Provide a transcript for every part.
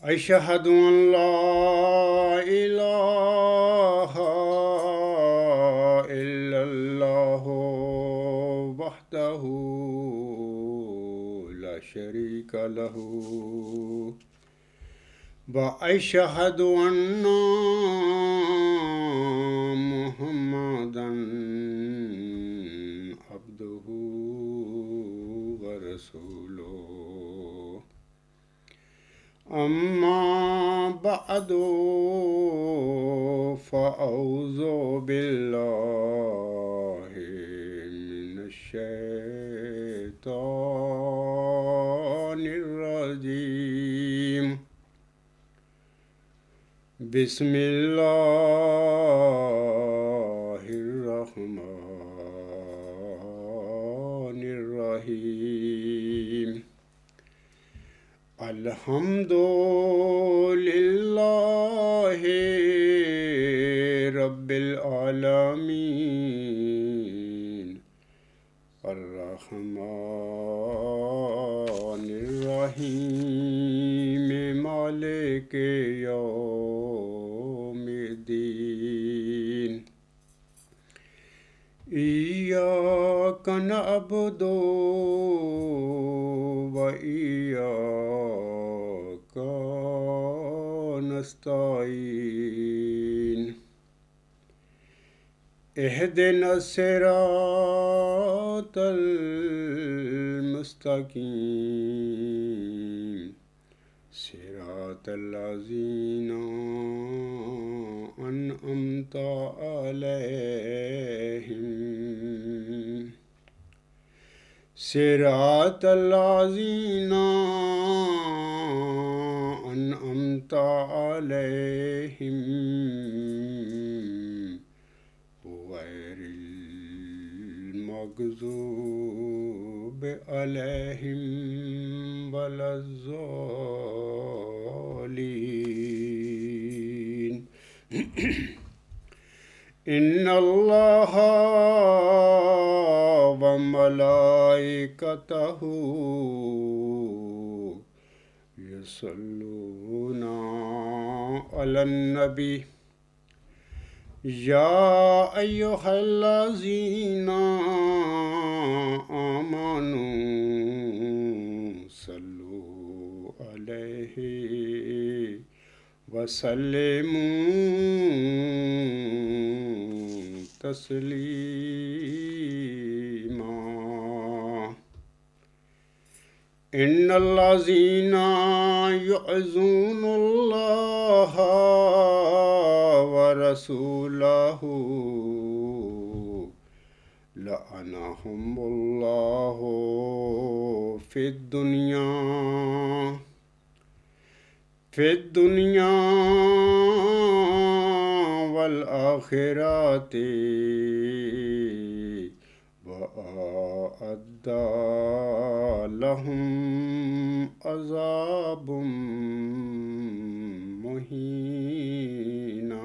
أشهد أن لا إله إلا الله وحده لا شريك له وأشهد أن محمدا عبده ورسوله أما بعد فأعوذ بالله من الشيطان الرجيم بسم الله الرحمن الرحيم الحمد لله رب العالمين الرحمن الرحيم مالك يوم الدين إياك نعبد وإياك نستعين اهدنا الصراط المستقيم صراط الذين أنعمت عليهم صراط الذين أنعمت عليهم غير المغضوب عليهم ولا الضالين إن الله وملائكته يصلون على النبي يا أيها الذين آمنوا صلوا عليه وسلموا تسليما إن الذين يعظون الله ورسوله لعنهم الله في الدنيا والآخرة وأعد لهم عذاب مہینہ۔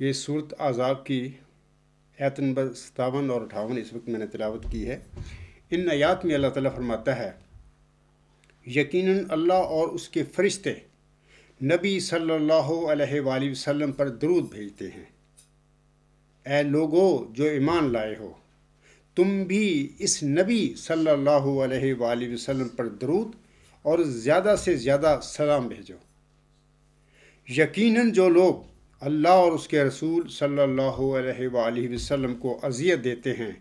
یہ صورت احزاب کی آیت نمبر 57 اور 58 اس وقت میں نے تلاوت کی ہے۔ ان آیات میں اللہ تعالیٰ فرماتا ہے یقیناً اللہ اور اس کے فرشتے نبی صلی اللہ علیہ وآلہ وسلم پر درود بھیجتے ہیں۔ اے لوگو جو ایمان لائے ہو، تم بھی اس نبی صلی اللہ علیہ وآلہ وسلم پر درود اور زیادہ سے زیادہ سلام بھیجو۔ یقیناً جو لوگ اللہ اور اس کے رسول صلی اللہ علیہ وآلہ وسلم کو اذیت دیتے ہیں،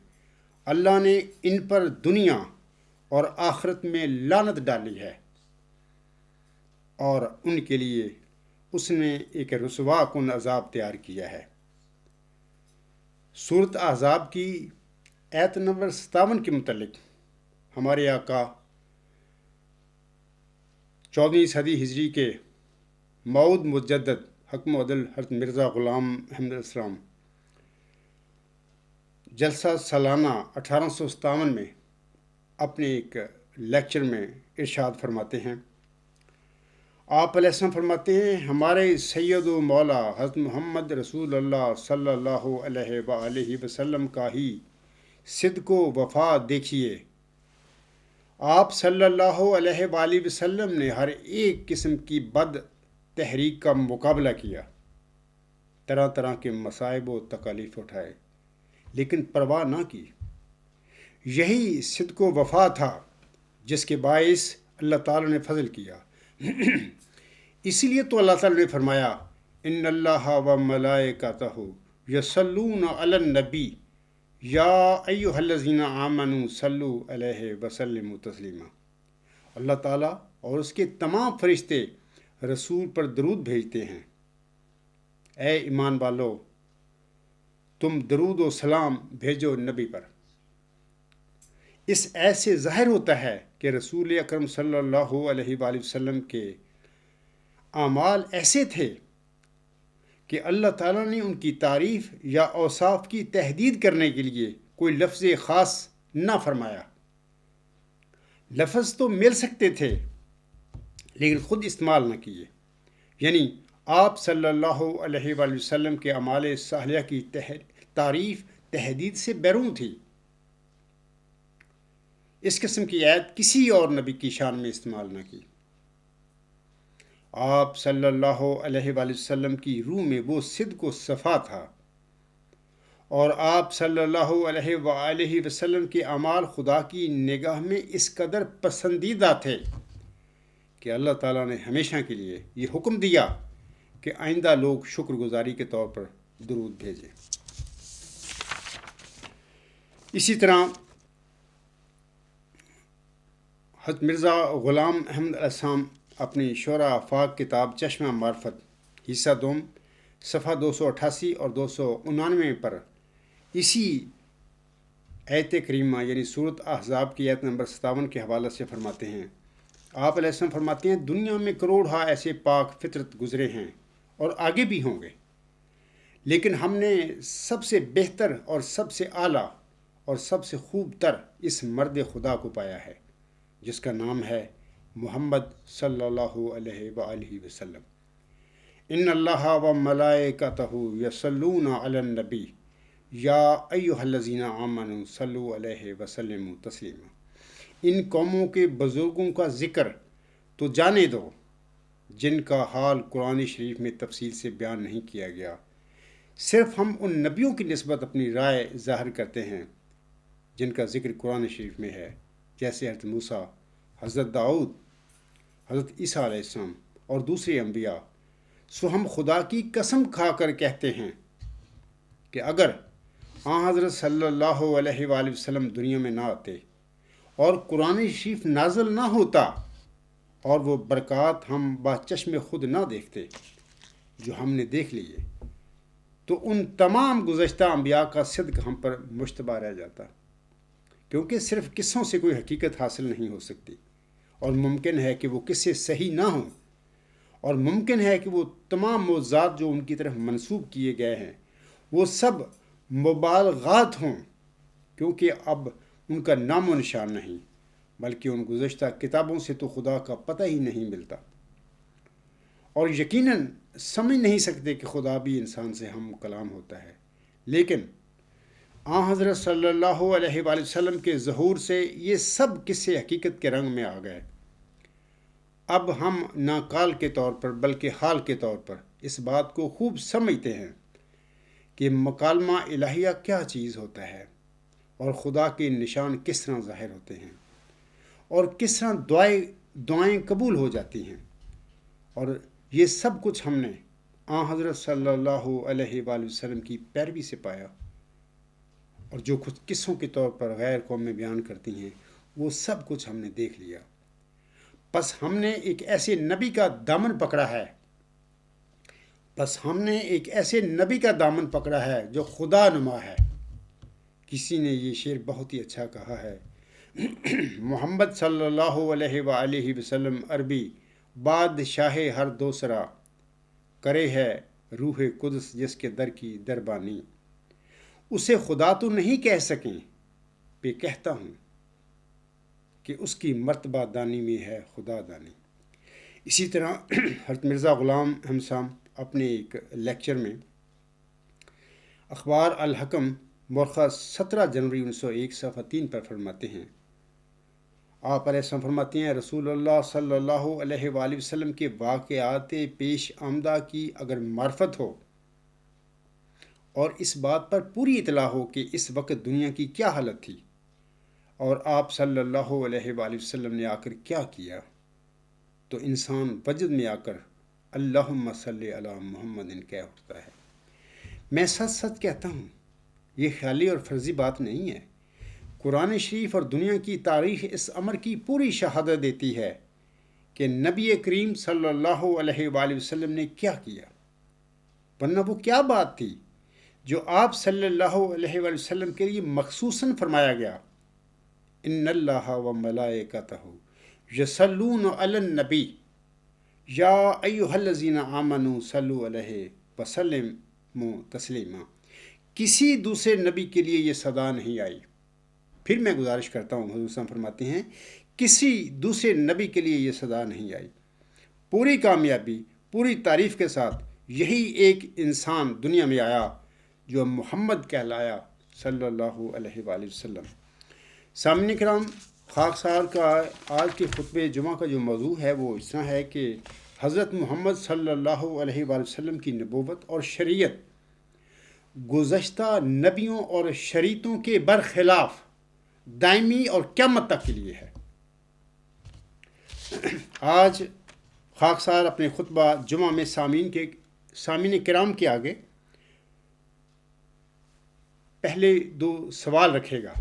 اللہ نے ان پر دنیا اور آخرت میں لعنت ڈالی ہے، اور ان کے لیے اس نے ایک رسوا کن عذاب تیار کیا ہے۔ سورت احزاب کی آیت نمبر 57 کے متعلق ہمارے آقا 14ویں صدی ہجری کے موعود مجدد حکم عدل حضرت مرزا غلام احمد السلام جلسہ سالانہ 1857 میں اپنے ایک لیکچر میں ارشاد فرماتے ہیں۔ آپ علیہ السلام فرماتے ہیں ہمارے سید و مولا حضرت محمد رسول اللہ صلی اللہ علیہ وآلہ وسلم کا ہی صدق و وفا دیکھیے، آپ صلی اللہ علیہ وآلہ وسلم نے ہر ایک قسم کی بد تحریک کا مقابلہ کیا، طرح طرح کے مصائب و تکالیف اٹھائے، لیکن پرواہ نہ کی۔ یہی صدق و وفا تھا جس کے باعث اللہ تعالیٰ نے فضل کیا۔ اسی لیے تو اللہ تعالیٰ نے فرمایا، ان اللہ و ملائکتہ یصلون علی النبی یا ایھا الذین آمنوا صلوا علیہ وسلموا تسلیما۔ اللہ تعالیٰ اور اس کے تمام فرشتے رسول پر درود بھیجتے ہیں۔ اے ایمان والو، تم درود و سلام بھیجو نبی پر۔ اس ایسے ظاہر ہوتا ہے کہ رسول اکرم صلی اللہ علیہ وآلہ وسلم کے اعمال ایسے تھے کہ اللہ تعالیٰ نے ان کی تعریف یا اوصاف کی تحدید کرنے کے لیے کوئی لفظ خاص نہ فرمایا۔ لفظ تو مل سکتے تھے لیکن خود استعمال نہ کیے، یعنی آپ صلی اللہ علیہ وآلہ وسلم کے اعمال صالحہ کی تعریف تحدید سے بیرون تھی۔ اس قسم کی آیت کسی اور نبی کی شان میں استعمال نہ کی۔ آپ صلی اللہ علیہ وآلہ وسلم کی روح میں وہ صدق و صفا تھا، اور آپ صلی اللہ علیہ وآلہ وسلم کے اعمال خدا کی نگاہ میں اس قدر پسندیدہ تھے کہ اللہ تعالیٰ نے ہمیشہ کے لیے یہ حکم دیا کہ آئندہ لوگ شکر گزاری کے طور پر درود بھیجیں۔ اسی طرح حضرت مرزا غلام احمد علیہ السلام اپنی شعرا آفاق کتاب چشمہ معرفت حصہ دوم صفحہ 288 اور 299 پر اسی آیت کریمہ یعنی سورۃ احزاب کی آیت نمبر 57 کے حوالے سے فرماتے ہیں۔ آپ علیہ السلام فرماتے ہیں، دنیا میں کروڑ ایسے پاک فطرت گزرے ہیں اور آگے بھی ہوں گے، لیکن ہم نے سب سے بہتر اور سب سے اعلیٰ اور سب سے خوب تر اس مرد خدا کو پایا ہے جس کا نام ہے محمد صلی اللہ علیہ وآلہ وسلم۔ ان اللہ و ملائکتہ یصلون علی النبی یا ایھا الذین آمنوا صلوا علیہ وسلموا تسلیما۔ ان قوموں کے بزرگوں کا ذکر تو جانے دو جن کا حال قرآن شریف میں تفصیل سے بیان نہیں کیا گیا، صرف ہم ان نبیوں کی نسبت اپنی رائے ظاہر کرتے ہیں جن کا ذکر قرآن شریف میں ہے، جیسے حضرت موسیٰ، حضرت داؤد، حضرت عیسیٰ علیہ السلام اور دوسرے انبیاء۔ سو ہم خدا کی قسم کھا کر کہتے ہیں کہ اگر حضرت صلی اللہ علیہ وآلہ وسلم دنیا میں نہ آتے اور قرآن شریف نازل نہ ہوتا اور وہ برکات ہم بچشم خود نہ دیکھتے جو ہم نے دیکھ لیے، تو ان تمام گزشتہ انبیاء کا صدق ہم پر مشتبہ رہ جاتا، کیونکہ صرف قصوں سے کوئی حقیقت حاصل نہیں ہو سکتی، اور ممکن ہے کہ وہ قصے صحیح نہ ہوں، اور ممکن ہے کہ وہ تمام موضوعات جو ان کی طرف منسوب کیے گئے ہیں وہ سب مبالغات ہوں، کیونکہ اب ان کا نام و نشان نہیں، بلکہ ان گزشتہ کتابوں سے تو خدا کا پتہ ہی نہیں ملتا، اور یقیناً سمجھ نہیں سکتے کہ خدا بھی انسان سے ہم کلام ہوتا ہے۔ لیکن حضرت صلی اللہ علیہ وآلہ وسلم کے ظہور سے یہ سب قصے حقیقت کے رنگ میں آ گئے۔ اب ہم نہ کال کے طور پر بلکہ حال کے طور پر اس بات کو خوب سمجھتے ہیں کہ مکالمہ الہیہ کیا چیز ہوتا ہے، اور خدا کے نشان کس طرح ظاہر ہوتے ہیں، اور کس طرح دعائیں قبول ہو جاتی ہیں، اور یہ سب کچھ ہم نے حضرت صلی اللہ علیہ وآلہ وسلم کی پیروی سے پایا، اور جو کچھ قصوں کے طور پر غیر قومیں بیان کرتی ہیں وہ سب کچھ ہم نے دیکھ لیا۔ بس ہم نے ایک ایسے نبی کا دامن پکڑا ہے جو خدا نما ہے۔ کسی نے یہ شعر بہت ہی اچھا کہا ہے، محمد صلی اللہ علیہ وآلہ وسلم عربی بادشاہ ہر دوسرا، کرے ہے روح قدس جس کے در کی دربانی۔ اسے خدا تو نہیں کہہ سکیں، پہ کہتا ہوں کہ اس کی مرتبہ دانی میں ہے خدا دانی۔ اسی طرح حضرت مرزا غلام احمد صاحب اپنے ایک لیکچر میں اخبار الحکم مورخہ 17 جنوری 1901 صفحہ 3 پر فرماتے ہیں، آپ علیہ السلام فرماتے ہیں رسول اللہ صلی اللہ علیہ وآلہ وسلم کے واقعات پیش آمدہ کی اگر معرفت ہو اور اس بات پر پوری اطلاع ہو کہ اس وقت دنیا کی کیا حالت تھی اور آپ صلی اللہ علیہ وآلہ وسلم نے آ کر کیا کیا، تو انسان وجد میں آ کر اللہم صلی علی محمد کہہ اٹھتا ہے۔ میں سچ سچ کہتا ہوں، یہ خیالی اور فرضی بات نہیں ہے۔ قرآن شریف اور دنیا کی تاریخ اس امر کی پوری شہادت دیتی ہے کہ نبی کریم صلی اللہ علیہ وآلہ وسلم نے کیا کیا، ورنہ وہ کیا بات تھی جو آپ صلی اللہ علیہ وآلہ وسلم کے لیے مخصوصاً فرمایا گیا، ان اللہ و ملائکتہ یصلون علی النبی یا ایھا الذین آمنوا صلوا علیہ وسلموا تسلیما۔ کسی دوسرے نبی کے لیے یہ صدا نہیں آئی۔ پھر میں گزارش کرتا ہوں، حضور صلی اللہ علیہ وسلم فرماتے ہیں کسی دوسرے نبی کے لیے یہ صدا نہیں آئی۔ پوری کامیابی، پوری تعریف کے ساتھ یہی ایک انسان دنیا میں آیا جو محمد کہلایا صلی اللہ علیہ وآلہ وسلم۔ سامعین کرام، خاکسار کا آج کے خطبہ جمعہ کا جو موضوع ہے وہ اس طرح ہے کہ حضرت محمد صلی اللہ علیہ وآلہ وسلم کی نبوت اور شریعت گزشتہ نبیوں اور شریعتوں کے برخلاف دائمی اور قیامت تک کے لیے ہے۔ آج خاکسار اپنے خطبہ جمعہ میں سامعین کرام کے آگے پہلے 2 سوال رکھے گا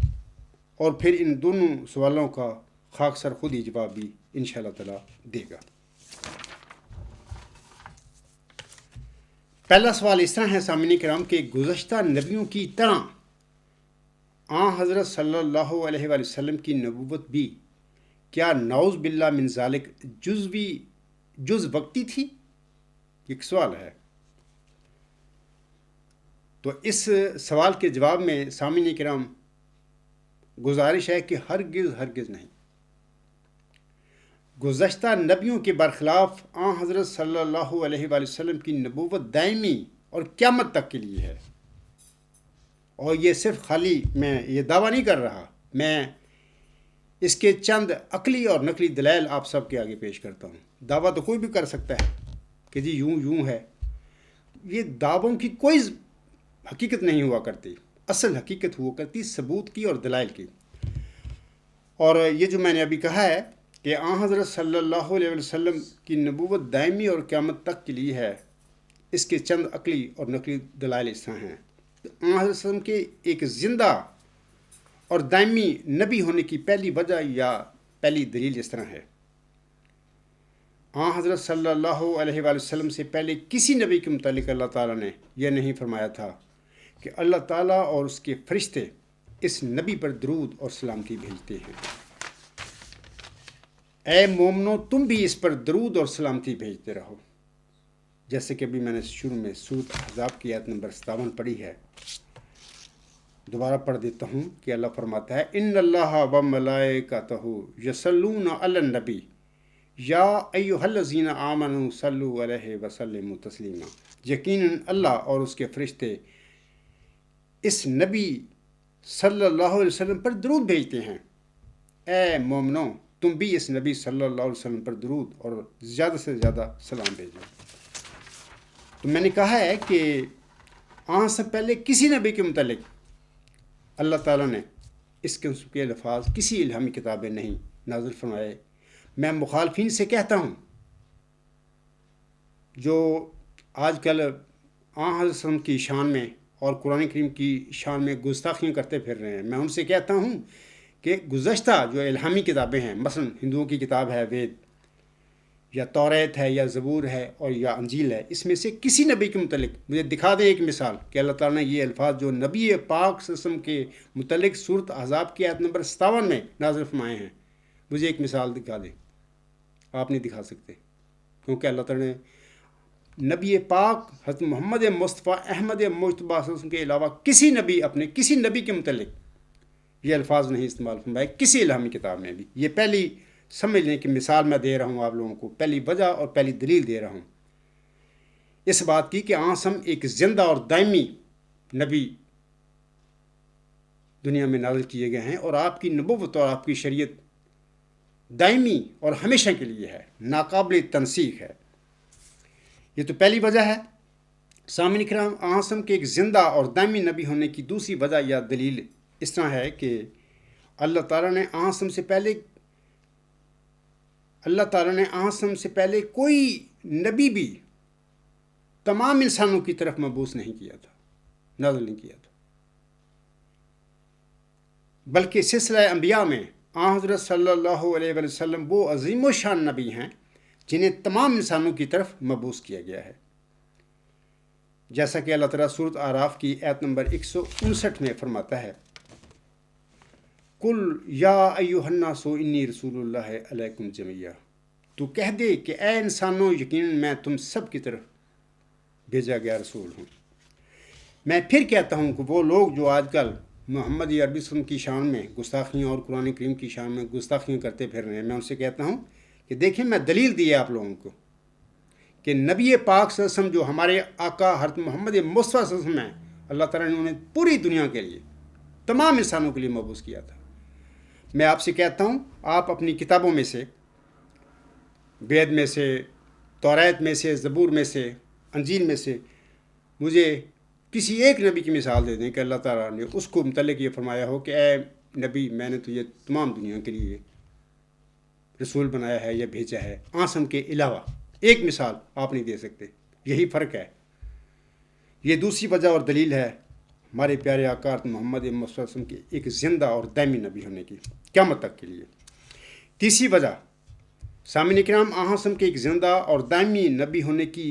اور پھر ان دونوں سوالوں کا خاکسار خود ہی جواب بھی انشاءاللہ تعالی دے گا۔ پہلا سوال اس طرح ہے سامعین کرام کہ گزشتہ نبیوں کی طرح حضرت صلی اللہ علیہ وآلہ وسلم کی نبوت بھی کیا نعوذ باللہ من ذالک جز وقتی تھی؟ ایک سوال ہے۔ تو اس سوال کے جواب میں سامعین کرام گزارش ہے کہ ہرگز نہیں۔ گزشتہ نبیوں کے برخلاف حضرت صلی اللہ علیہ وآلہ وسلم کی نبوت دائمی اور قیامت تک کے لیے ہے۔ اور یہ صرف خالی میں یہ دعویٰ نہیں کر رہا، میں اس کے چند عقلی اور نقلی دلائل آپ سب کے آگے پیش کرتا ہوں۔ دعویٰ تو کوئی بھی کر سکتا ہے کہ جی یوں ہے، یہ دعووں کی کوئی حقیقت نہیں ہوا کرتی، اصل حقیقت ہوا کرتی ثبوت کی اور دلائل کی۔ اور یہ جو میں نے ابھی کہا ہے کہ حضرت صلی اللہ علیہ وسلم کی نبوت دائمی اور قیامت تک کے لیے ہے، اس کے چند عقلی اور نقلی دلائل اس طرح ہیں۔ حضرت صلی اللہ علیہ وسلم کے ایک زندہ اور دائمی نبی ہونے کی پہلی وجہ یا پہلی دلیل اس طرح ہے، حضرت صلی اللہ علیہ وآلہ وسلم سے پہلے کسی نبی کے متعلق اللہ تعالیٰ نے یہ نہیں فرمایا تھا کہ اللہ تعالیٰ اور اس کے فرشتے اس نبی پر درود اور سلامتی بھیجتے ہیں۔ اے مومنو، تم بھی اس پر درود اور سلامتی بھیجتے رہو، جیسے کہ ابھی میں نے شروع میں سورۃ احزاب کی آیت نمبر 57 پڑھی ہے۔ دوبارہ پڑھ دیتا ہوں کہ اللہ فرماتا ہے ان اللہ و ملائکتہ یصلون علی النبی یا ایھا الذین آمنوا صلوا علیہ وسلموا تسلیما۔ یقیناً اللہ اور اس کے فرشتے اس نبی صلی اللہ علیہ وسلم پر درود بھیجتے ہیں۔ اے مومنو، تم بھی اس نبی صلی اللہ علیہ وسلم پر درود اور زیادہ سے زیادہ سلام بھیجو۔ تو میں نے کہا ہے کہ سے پہلے کسی نبی کے متعلق اللہ تعالیٰ نے اس قسم کے الفاظ کسی الہامی کتابیں نہیں نازل فرمائے۔ میں مخالفین سے کہتا ہوں جو آج کل حضرت صلی اللہ علیہ وسلم کی شان میں اور قرآن کریم کی شان میں گستاخیاں کرتے پھر رہے ہیں، میں ان سے کہتا ہوں کہ گزشتہ جو الہامی کتابیں ہیں، مثلا ہندوؤں کی کتاب ہے وید، یا توریت ہے، یا زبور ہے، اور یا انجیل ہے، اس میں سے کسی نبی کے متعلق مجھے دکھا دیں ایک مثال کہ اللہ تعالیٰ نے یہ الفاظ جو نبی پاک صلی اللہ علیہ وسلم کے متعلق سورۃ احزاب کی آیت نمبر 57 میں نازل فرمائے ہیں۔ مجھے ایک مثال دکھا دیں۔ آپ نہیں دکھا سکتے، کیونکہ اللہ تعالیٰ نے نبی پاک حضرت محمد مصطفیٰ احمد مجتبیٰ صلی اللہ علیہ وسلم کے علاوہ کسی نبی کے متعلق یہ الفاظ نہیں استعمال فرمائے کسی الہامی کتاب میں بھی۔ یہ پہلی سمجھ لیں کہ مثال میں دے رہا ہوں آپ لوگوں کو، پہلی وجہ اور پہلی دلیل دے رہا ہوں اس بات کی کہ ہم ایک زندہ اور دائمی نبی دنیا میں نازل کیے گئے ہیں، اور آپ کی نبوت اور آپ کی شریعت دائمی اور ہمیشہ کے لیے ہے، ناقابل تنسیخ ہے۔ یہ تو پہلی وجہ ہے۔ سامعین کرام، آسم کے ایک زندہ اور دائمی نبی ہونے کی دوسری وجہ یا دلیل اس طرح ہے کہ اللہ تعالیٰ نے آسم سے پہلے کوئی نبی بھی تمام انسانوں کی طرف مبعوث نہیں کیا تھا، نازل نہیں کیا تھا، بلکہ سلسلہ انبیاء میں حضرت صلی اللہ علیہ وسلم وہ عظیم و شان نبی ہیں جنہیں تمام انسانوں کی طرف مبعوث کیا گیا ہے، جیسا کہ اللہ تعالیٰ سورۃ اعراف کی آیت نمبر 159 میں فرماتا ہے، قل یا ایھا الناس انی رسول اللہ علیکم جمیعا، تو کہہ دے کہ اے انسانوں، یقیناً میں تم سب کی طرف بھیجا گیا رسول ہوں۔ میں پھر کہتا ہوں کہ وہ لوگ جو آج کل محمد عربی وسلم کی شان میں گستاخیاں اور قرآن کریم کی شان میں گستاخیاں کرتے پھر رہے ہیں، میں ان سے کہتا ہوں کہ دیکھیں، میں دلیل دی ہے آپ لوگوں کو کہ نبی پاک صلی اللہ علیہ وسلم جو ہمارے آقا حضرت محمد مصطفیٰ صلی اللہ علیہ وسلم ہیں، اللہ تعالیٰ نے انہیں پوری دنیا کے لیے، تمام انسانوں کے لیے مبعوث کیا تھا۔ میں آپ سے کہتا ہوں، آپ اپنی کتابوں میں سے، وید میں سے، توریت میں سے، زبور میں سے، انجیل میں سے مجھے کسی ایک نبی کی مثال دے دیں کہ اللہ تعالیٰ نے اس کو متعلق یہ فرمایا ہو کہ اے نبی، میں نے تجھے تمام دنیا کے لیے رسول بنایا ہے یا بھیجا ہے، آسم کے علاوہ ایک مثال آپ نہیں دے سکتے۔ یہی فرق ہے۔ یہ دوسری وجہ اور دلیل ہے ہمارے پیارے آقا محمد مصطفیٰ صلی اللہ علیہ وسلم کے ایک زندہ اور دائمی نبی ہونے کی، قیامت تک کے لیے۔ تیسری وجہ، سامعین کرام، آسم کے ایک زندہ اور دائمی نبی ہونے کی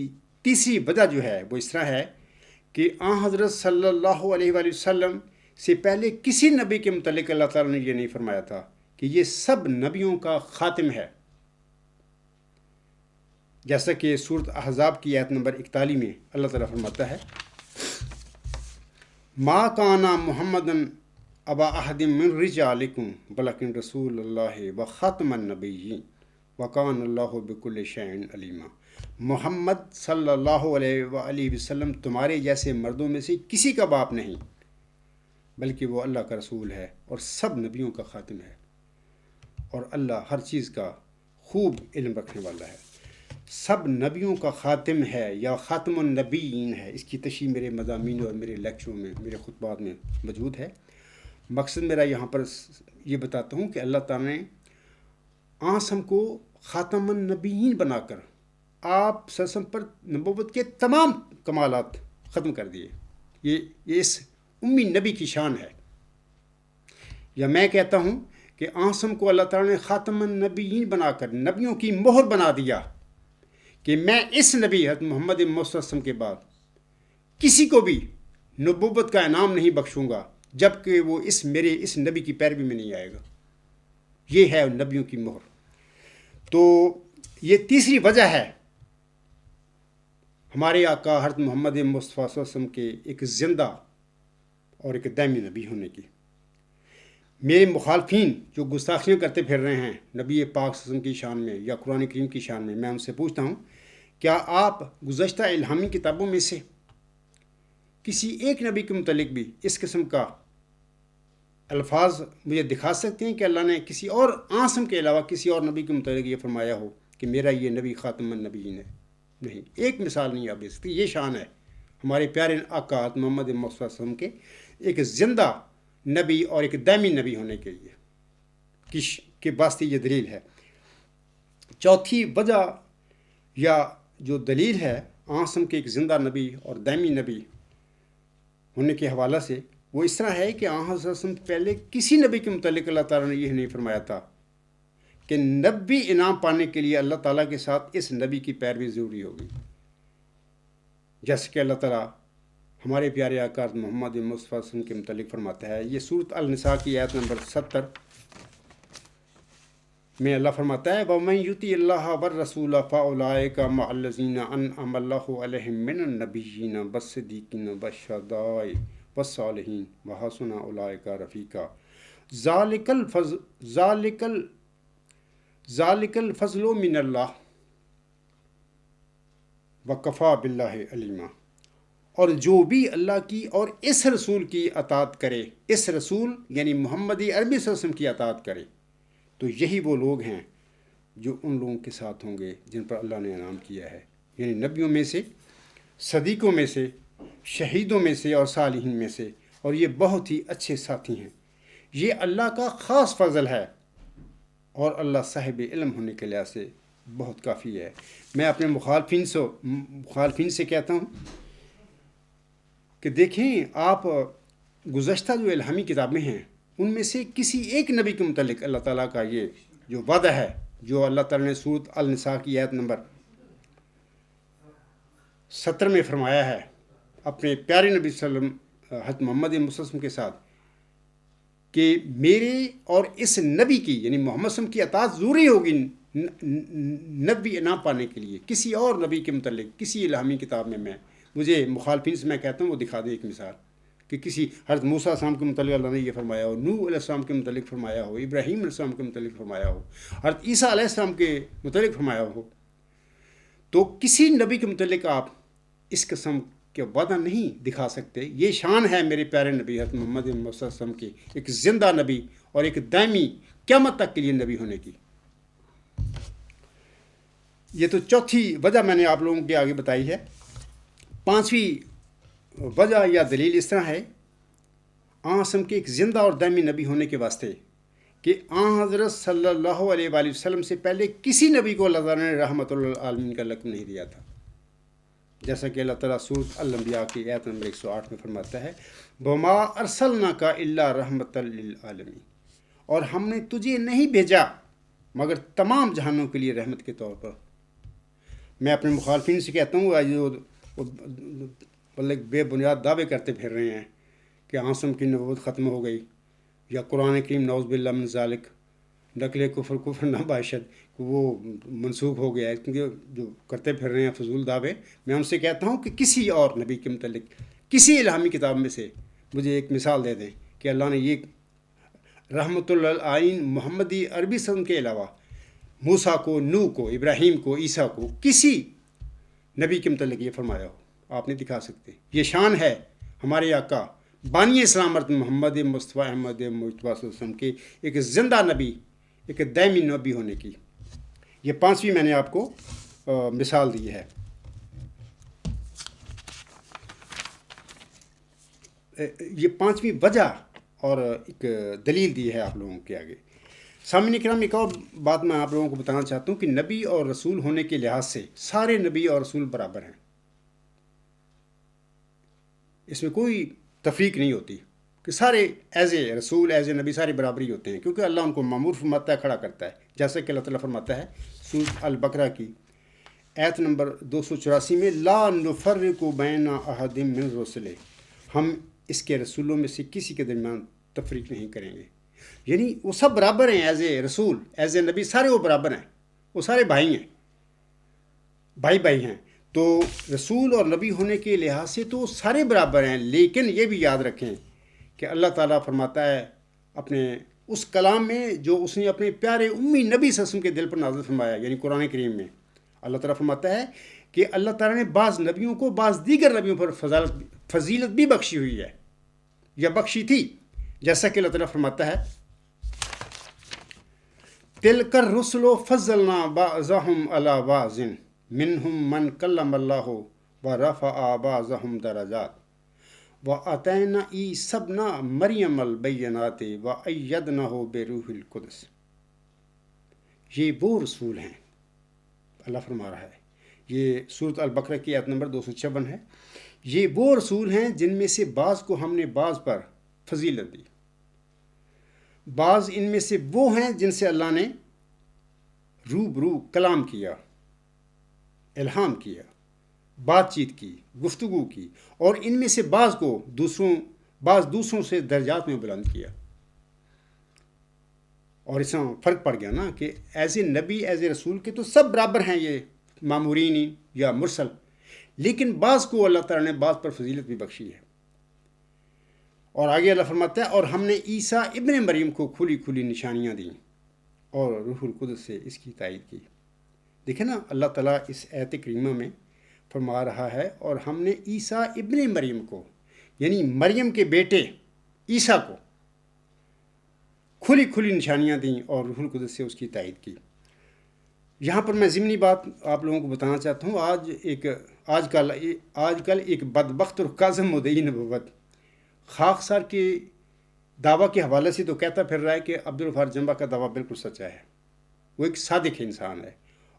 تیسری وجہ جو ہے وہ اس طرح ہے کہ حضرت صلی اللہ علیہ وآلہ وسلم سے پہلے کسی نبی کے متعلق اللہ تعالیٰ نے یہ نہیں فرمایا تھا کہ یہ سب نبیوں کا خاتم ہے، جیسا کہ سورۃ احزاب کی آیت نمبر 41 میں اللہ تعالیٰ فرماتا ہے، ما کان محمد ابا احد من رجالکم ولکن رسول اللہ و خاتم النبیین وکان اللہ بکل شیء علیما۔ محمد صلی اللہ علیہ وآلہ وسلم تمہارے جیسے مردوں میں سے کسی کا باپ نہیں، بلکہ وہ اللہ کا رسول ہے اور سب نبیوں کا خاتم ہے، اور اللہ ہر چیز کا خوب علم رکھنے والا ہے۔ سب نبیوں کا خاتم ہے یا خاتم النبیین ہے، اس کی تشریح میرے مضامین اور میرے لیکچروں میں، میرے خطبات میں موجود ہے۔ مقصد میرا یہاں پر یہ بتاتا ہوں کہ اللہ تعالیٰ نے آسم کو خاتم النبیین بنا کر آپ صلی اللہ علیہ وسلم پر نبوت کے تمام کمالات ختم کر دیے۔ یہ اس امی نبی کی شان ہے۔ یا میں کہتا ہوں کہ آسم کو اللہ تعالیٰ نے خاتم النبیین بنا کر نبیوں کی مہر بنا دیا کہ میں اس نبی حضرت محمد مصطفیٰ صلی اللہ علیہ وسلم کے بعد کسی کو بھی نبوت کا انعام نہیں بخشوں گا جب کہ وہ اس نبی کی پیروی میں نہیں آئے گا۔ یہ ہے نبیوں کی مہر۔ تو یہ تیسری وجہ ہے ہمارے آقا حضرت محمد مصطفیٰ صلی اللہ علیہ وسلم کے ایک زندہ اور ایک دائمی نبی ہونے کی۔ میرے مخالفین جو گستاخیاں کرتے پھر رہے ہیں نبی پاک صلی اللہ علیہ وسلم کی شان میں یا قرآن کریم کی شان میں ان سے پوچھتا ہوں، کیا آپ گزشتہ الہامی کتابوں میں سے کسی ایک نبی کے متعلق بھی اس قسم کا الفاظ مجھے دکھا سکتے ہیں کہ اللہ نے کسی اور آسم کے علاوہ کسی اور نبی کے متعلق یہ فرمایا ہو کہ میرا یہ نبی خاتم النبیین ہے؟ نہیں، ایک مثال نہیں آپ دے سکتے۔ یہ شان ہے ہمارے پیارے آقا محمد مصطفیٰ صلی اللہ علیہ وسلم کے ایک زندہ نبی اور ایک دائمی نبی ہونے کے لیے کے واسطے یہ دلیل ہے۔ چوتھی وجہ یا جو دلیل ہے آسم کے ایک زندہ نبی اور دائمی نبی ہونے کے حوالہ سے، وہ اس طرح ہے کہ حضرت پہلے کسی نبی کے متعلق اللہ تعالیٰ نے یہ نہیں فرمایا تھا کہ نبی انعام پانے کے لیے اللہ تعالیٰ کے ساتھ اس نبی کی پیروی ضروری ہوگی، جیسے کہ اللہ تعالیٰ ہمارے پیارے آقا محمد مصطفیٰ صلی اللہ علیہ وسلم کے متعلق فرماتا ہے۔ یہ سورۃ النساء کی آیت نمبر 70 میں اللہ فرماتا ہے، وَمَن يُطِعِ اللَّهَ وَالرَّسُولَ فَأُولَٰئِكَ مَعَ الَّذِينَ أَنْعَمَ اللَّهُ عَلَيْهِم مِّنَ النَّبِيِّينَ وَالصِّدِّيقِينَ وَالشُّهَدَاءِ وَالصَّالِحِينَ وَحَسُنَ أُولَٰئِكَ رَفِيقًا ذَلِكَ الْفَضْلُ مِنَ اللَّهِ وَكَفَىٰ بِاللَّهِ عَلِيمًا۔ اور جو بھی اللہ کی اور اس رسول کی اطاعت کرے، اس رسول یعنی محمد عربی صلی اللہ علیہ وسلم کی اطاعت کرے، تو یہی وہ لوگ ہیں جو ان لوگوں کے ساتھ ہوں گے جن پر اللہ نے انعام کیا ہے، یعنی نبیوں میں سے، صدیقوں میں سے، شہیدوں میں سے اور صالحین میں سے، اور یہ بہت ہی اچھے ساتھی ہیں۔ یہ اللہ کا خاص فضل ہے، اور اللہ صاحب علم ہونے کے لحاظ سے بہت کافی ہے۔ میں اپنے مخالفین سے کہتا ہوں کہ دیکھیں، آپ گزشتہ جو الہامی کتابیں ہیں ان میں سے کسی ایک نبی کے متعلق اللہ تعالیٰ کا یہ جو وعدہ ہے، جو اللہ تعالیٰ نے سورۃ النساء کی آیت نمبر 70 میں فرمایا ہے اپنے پیارے نبی صلی اللہ علیہ وسلم حضرت محمد صلی اللہ علیہ وسلم کے ساتھ، کہ میرے اور اس نبی کی یعنی محمد صلی اللہ علیہ وسلم کی اطاعت ضروری ہوگی نبی انعام پانے کے لیے۔ کسی اور نبی کے متعلق کسی الہامی کتاب میں مجھے مخالفین سے میں کہتا ہوں وہ دکھا دے ایک مثال کہ کسی حضرت موسیٰ علیہ السلام کے متعلق اللہ نے یہ فرمایا ہو، نوح علیہ السلام کے متعلق فرمایا ہو، ابراہیم علیہ السلام کے متعلق فرمایا ہو، حضرت عیسیٰ علیہ السلام کے متعلق فرمایا ہو، تو کسی نبی کے متعلق آپ اس قسم کے وعدہ نہیں دکھا سکتے۔ یہ شان ہے میرے پیارے نبی حضرت محمد صلی اللہ علیہ وسلم کی، ایک زندہ نبی اور ایک دائمی قیامت تک کے لیے نبی ہونے کی۔ یہ تو چوتھی وجہ میں نے آپ لوگوں کے آگے بتائی ہے۔ پانچویں وجہ یا دلیل اس طرح ہے آن حضرت کے ایک زندہ اور دائمی نبی ہونے کے واسطے کہ آن حضرت صلی اللہ علیہ وآلہ وسلم سے پہلے کسی نبی کو اللہ تعالیٰ نے رحمت للعالمین کا لقب نہیں دیا تھا، جیسا کہ اللہ تعالیٰ سورۃ الانبیاء کی آیت نمبر 108 میں فرماتا ہے، وَمَا أَرْسَلْنَاكَ إِلَّا رَحْمَةً لِلْعَالَمِينَ، اور ہم نے تجھے نہیں بھیجا مگر تمام جہانوں کے لیے رحمت کے طور پر۔ میں اپنے مخالفین سے کہتا ہوں جو بے بنیاد دعوے کرتے پھر رہے ہیں کہ عاصم کی نبوت ختم ہو گئی، یا قرآن کریم نعوذ باللہ من ذالک نقل کفر نہ باشد وہ منسوخ ہو گیا ہے، کیونکہ جو کرتے پھر رہے ہیں فضول دعوے، میں ان سے کہتا ہوں کہ کسی اور نبی کے متعلق کسی الہامی کتاب میں سے مجھے ایک مثال دے دیں کہ اللہ نے یہ رحمت للعالمین محمدی عربی سن کے علاوہ موسیٰ کو، نوح کو، ابراہیم کو، عیسیٰ کو، کسی نبی کے متعلق یہ فرمایا ہو۔ آپ نہیں دکھا سکتے۔ یہ شان ہے ہمارے آقا بانی اسلام حضرت محمد مصطفیٰ احمد مجتبیٰ صلی اللہ علیہ وسلم کے ایک زندہ نبی، ایک دائمی نبی ہونے کی۔ یہ پانچویں میں نے آپ کو مثال دی ہے۔ یہ پانچویں وجہ اور ایک دلیل دی ہے آپ لوگوں کے آگے۔ سامعین کرام، ایک اور بات میں آپ لوگوں کو بتانا چاہتا ہوں کہ نبی اور رسول ہونے کے لحاظ سے سارے نبی اور رسول برابر ہیں، اس میں کوئی تفریق نہیں ہوتی کہ سارے ایز اے رسول ایز اے نبی سارے برابری ہوتے ہیں، کیونکہ اللہ ان کو مامور فرماتا ہے، کھڑا کرتا ہے، جیسا کہ اللہ تعالیٰ فرماتا ہے سورۃ البقرہ کی آیت نمبر 284 میں، لا نفرق بین احد من رسلہ، ہم اس کے رسولوں میں سے کسی کے درمیان تفریق نہیں کریں گے۔ یعنی وہ سب برابر ہیں، ایز اے رسول ایز اے نبی سارے وہ برابر ہیں، وہ سارے بھائی ہیں، بھائی ہیں۔ تو رسول اور نبی ہونے کے لحاظ سے تو سارے برابر ہیں، لیکن یہ بھی یاد رکھیں کہ اللہ تعالیٰ فرماتا ہے اپنے اس کلام میں جو اس نے اپنے پیارے امی نبی صلی اللہ علیہ وسلم کے دل پر نازل فرمایا، یعنی قرآن کریم میں اللہ تعالیٰ فرماتا ہے کہ اللہ تعالیٰ نے بعض نبیوں کو بعض دیگر نبیوں پر فضیلت بھی بخشی ہوئی ہے یا بخشی تھی، جیسا کہ اللہ تعالیٰ فرماتا ہے، تِلْکَ الرُّسُلُ فَضَّلْنَا بَعْضَهُمْ عَلَىٰ بَعْضٍ مِّنْهُمْ مَنْ كَلَّمَ اللَّهُ وَرَفَعَ بَعْضَهُمْ دَرَجَاتٍ وَآتَيْنَا عِیسَیٰ ابْنَ مَرْیَمَ الْبَیِّنَاتِ وَأَیَّدْنَاهُ بِرُوحِ الْقُدُسِ۔ یہ وہ رسول ہیں، اللہ فرما رہا ہے، یہ سورۃ البقرہ کی آیت نمبر 256 ہے، یہ وہ رسول ہیں جن میں سے بعض کو ہم نے بعض پر فضیلت دی، بعض ان میں سے وہ ہیں جن سے اللہ نے روبرو کلام کیا، الہام کیا، بات چیت کی، گفتگو کی، اور ان میں سے بعض کو بعض دوسروں سے درجات میں بلند کیا۔ اور اس میں فرق پڑ گیا نا کہ ایز اے نبی ایز اے رسول کے تو سب برابر ہیں، یہ مامورین یا مرسل، لیکن بعض کو اللہ تعالیٰ نے بعض پر فضیلت بھی بخشی ہے۔ اور آگے اللہ فرماتا ہے، اور ہم نے عیسیٰ ابن مریم کو کھلی کھلی نشانیاں دیں اور روح القدس سے اس کی تائید کی۔ دیکھیں نا، اللہ تعالیٰ اس آیت کریمہ میں فرما رہا ہے، اور ہم نے عیسیٰ ابن مریم کو، یعنی مریم کے بیٹے عیسیٰ کو کھلی کھلی نشانیاں دیں اور روح القدس سے اس کی تائید کی۔ یہاں پر میں ضمنی بات آپ لوگوں کو بتانا چاہتا ہوں، آج کل ایک بدبخت اور کاظم مدعی نبوت خاکسار کے دعویٰ کے حوالے سے تو کہتا پھر رہا ہے کہ عبدالغفار جنبہ کا دعویٰ بالکل سچا ہے، وہ ایک صادق انسان ہے،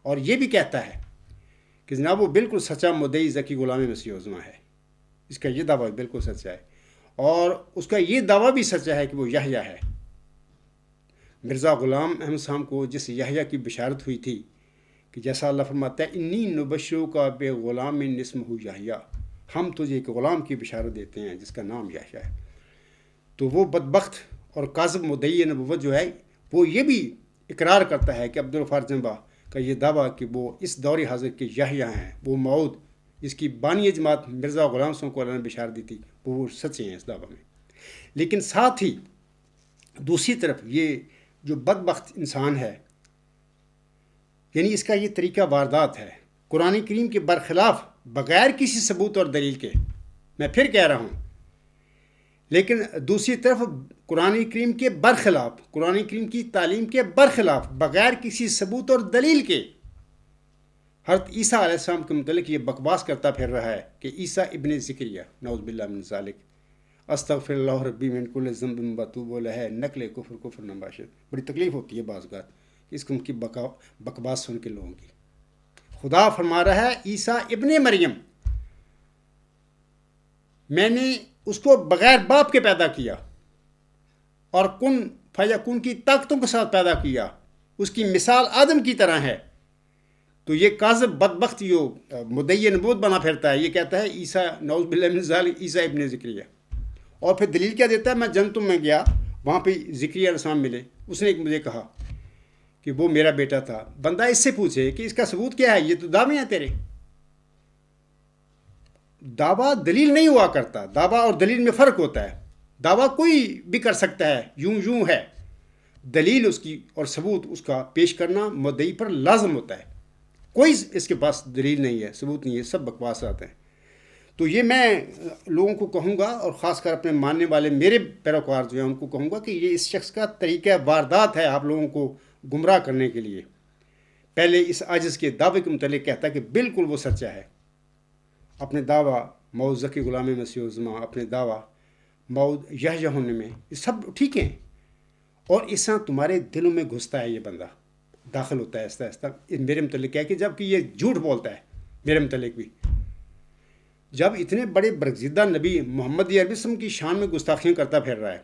اور یہ بھی کہتا ہے کہ جناب وہ بالکل سچا مدعی ذکی غلام مسیح عظمیٰ ہے، اس کا یہ دعویٰ بالکل سچا ہے، اور اس کا یہ دعویٰ بھی سچا ہے کہ وہ یحییٰ ہے۔ مرزا غلام احمد صاحب کو جس یحییٰ کی بشارت ہوئی تھی کہ جیسا اللہ فرماتا ہے انی نبشرک بغلام اسمہ یحییٰ، ہم تجھے ایک غلام کی بشارت دیتے ہیں جس کا نام یحییٰ ہے، تو وہ بدبخت اور کاذب مدعی نبوت جو ہے وہ یہ بھی اقرار کرتا ہے کہ عبدالغفار جنبہ کا یہ دعویٰ کہ وہ اس دور حاضر کے یحییٰ ہیں، وہ موعود جس کی بانی جماعت مرزا غلام صاحب کو اللہ نے بشارت دی تھی، وہ سچے ہیں اس دعویٰ میں۔ لیکن ساتھ ہی دوسری طرف یہ جو بدبخت انسان ہے، یعنی اس کا یہ طریقہ واردات ہے قرآن کریم کے برخلاف بغیر کسی ثبوت اور دلیل کے، میں پھر کہہ رہا ہوں، لیکن دوسری طرف قرآن کریم کے برخلاف، قرآن کریم کی تعلیم کے برخلاف بغیر کسی ثبوت اور دلیل کے حضرت عیسیٰ علیہ السلام کے متعلق یہ بکواس کرتا پھر رہا ہے کہ عیسیٰ ابن زکریا نعوذ باللہ من ذالک، استغفر اللہ ربی من کل ذنب واتوب الیہ، نقل کفر نباشد۔ بڑی تکلیف ہوتی ہے بعض اوقات اس قسم کی بکواس سن کے لوگوں کی۔ خدا فرما رہا ہے عیسیٰ ابن مریم، میں نے اس کو بغیر باپ کے پیدا کیا اور کن فیکون کی طاقتوں کے ساتھ پیدا کیا، اس کی مثال آدم کی طرح ہے۔ تو یہ کاذب بدبخت جو مدعی نبوت بنا پھرتا ہے، یہ کہتا ہے عیسیٰ نعوذ باللہ من ذالک عیسیٰ ابن زکریا، اور پھر دلیل کیا دیتا ہے؟ میں جنتم میں گیا، وہاں پہ زکریا علیہ السلام ملے، اس نے مجھے کہا کہ وہ میرا بیٹا تھا۔ بندہ اس سے پوچھے کہ اس کا ثبوت کیا ہے؟ یہ تو دعوے ہیں تیرے۔ دعویٰ دلیل نہیں ہوا کرتا، دعویٰ اور دلیل میں فرق ہوتا ہے۔ دعویٰ کوئی بھی کر سکتا ہے، یوں ہے، دلیل اس کی اور ثبوت اس کا پیش کرنا مدعی پر لازم ہوتا ہے۔ کوئی اس کے پاس دلیل نہیں ہے، ثبوت نہیں ہے، سب بکواس آتے ہیں۔ تو یہ میں لوگوں کو کہوں گا، اور خاص کر اپنے ماننے والے میرے پیروکار جو ہیں ان کو کہوں گا کہ یہ اس شخص کا طریقہ واردات ہے آپ لوگوں کو گمراہ کرنے کے لیے۔ پہلے اس عاجز کے دعوے کے متعلق کہتا ہے کہ بالکل وہ سچا ہے، اپنے دعویٰ موعود ذکی غلام مسیح عظمیٰ، اپنے دعویٰ موعود یحییٰ ہونے میں، یہ سب ٹھیک ہیں، اور اس طرح تمہارے دلوں میں گھستا ہے، یہ بندہ داخل ہوتا ہے آہستہ آہستہ میرے متعلق ہے کہ جب کہ یہ جھوٹ بولتا ہے میرے متعلق بھی۔ جب اتنے بڑے برگزیدہ نبی محمد عربی وسلم کی شان میں گستاخیاں کرتا پھر رہا ہے،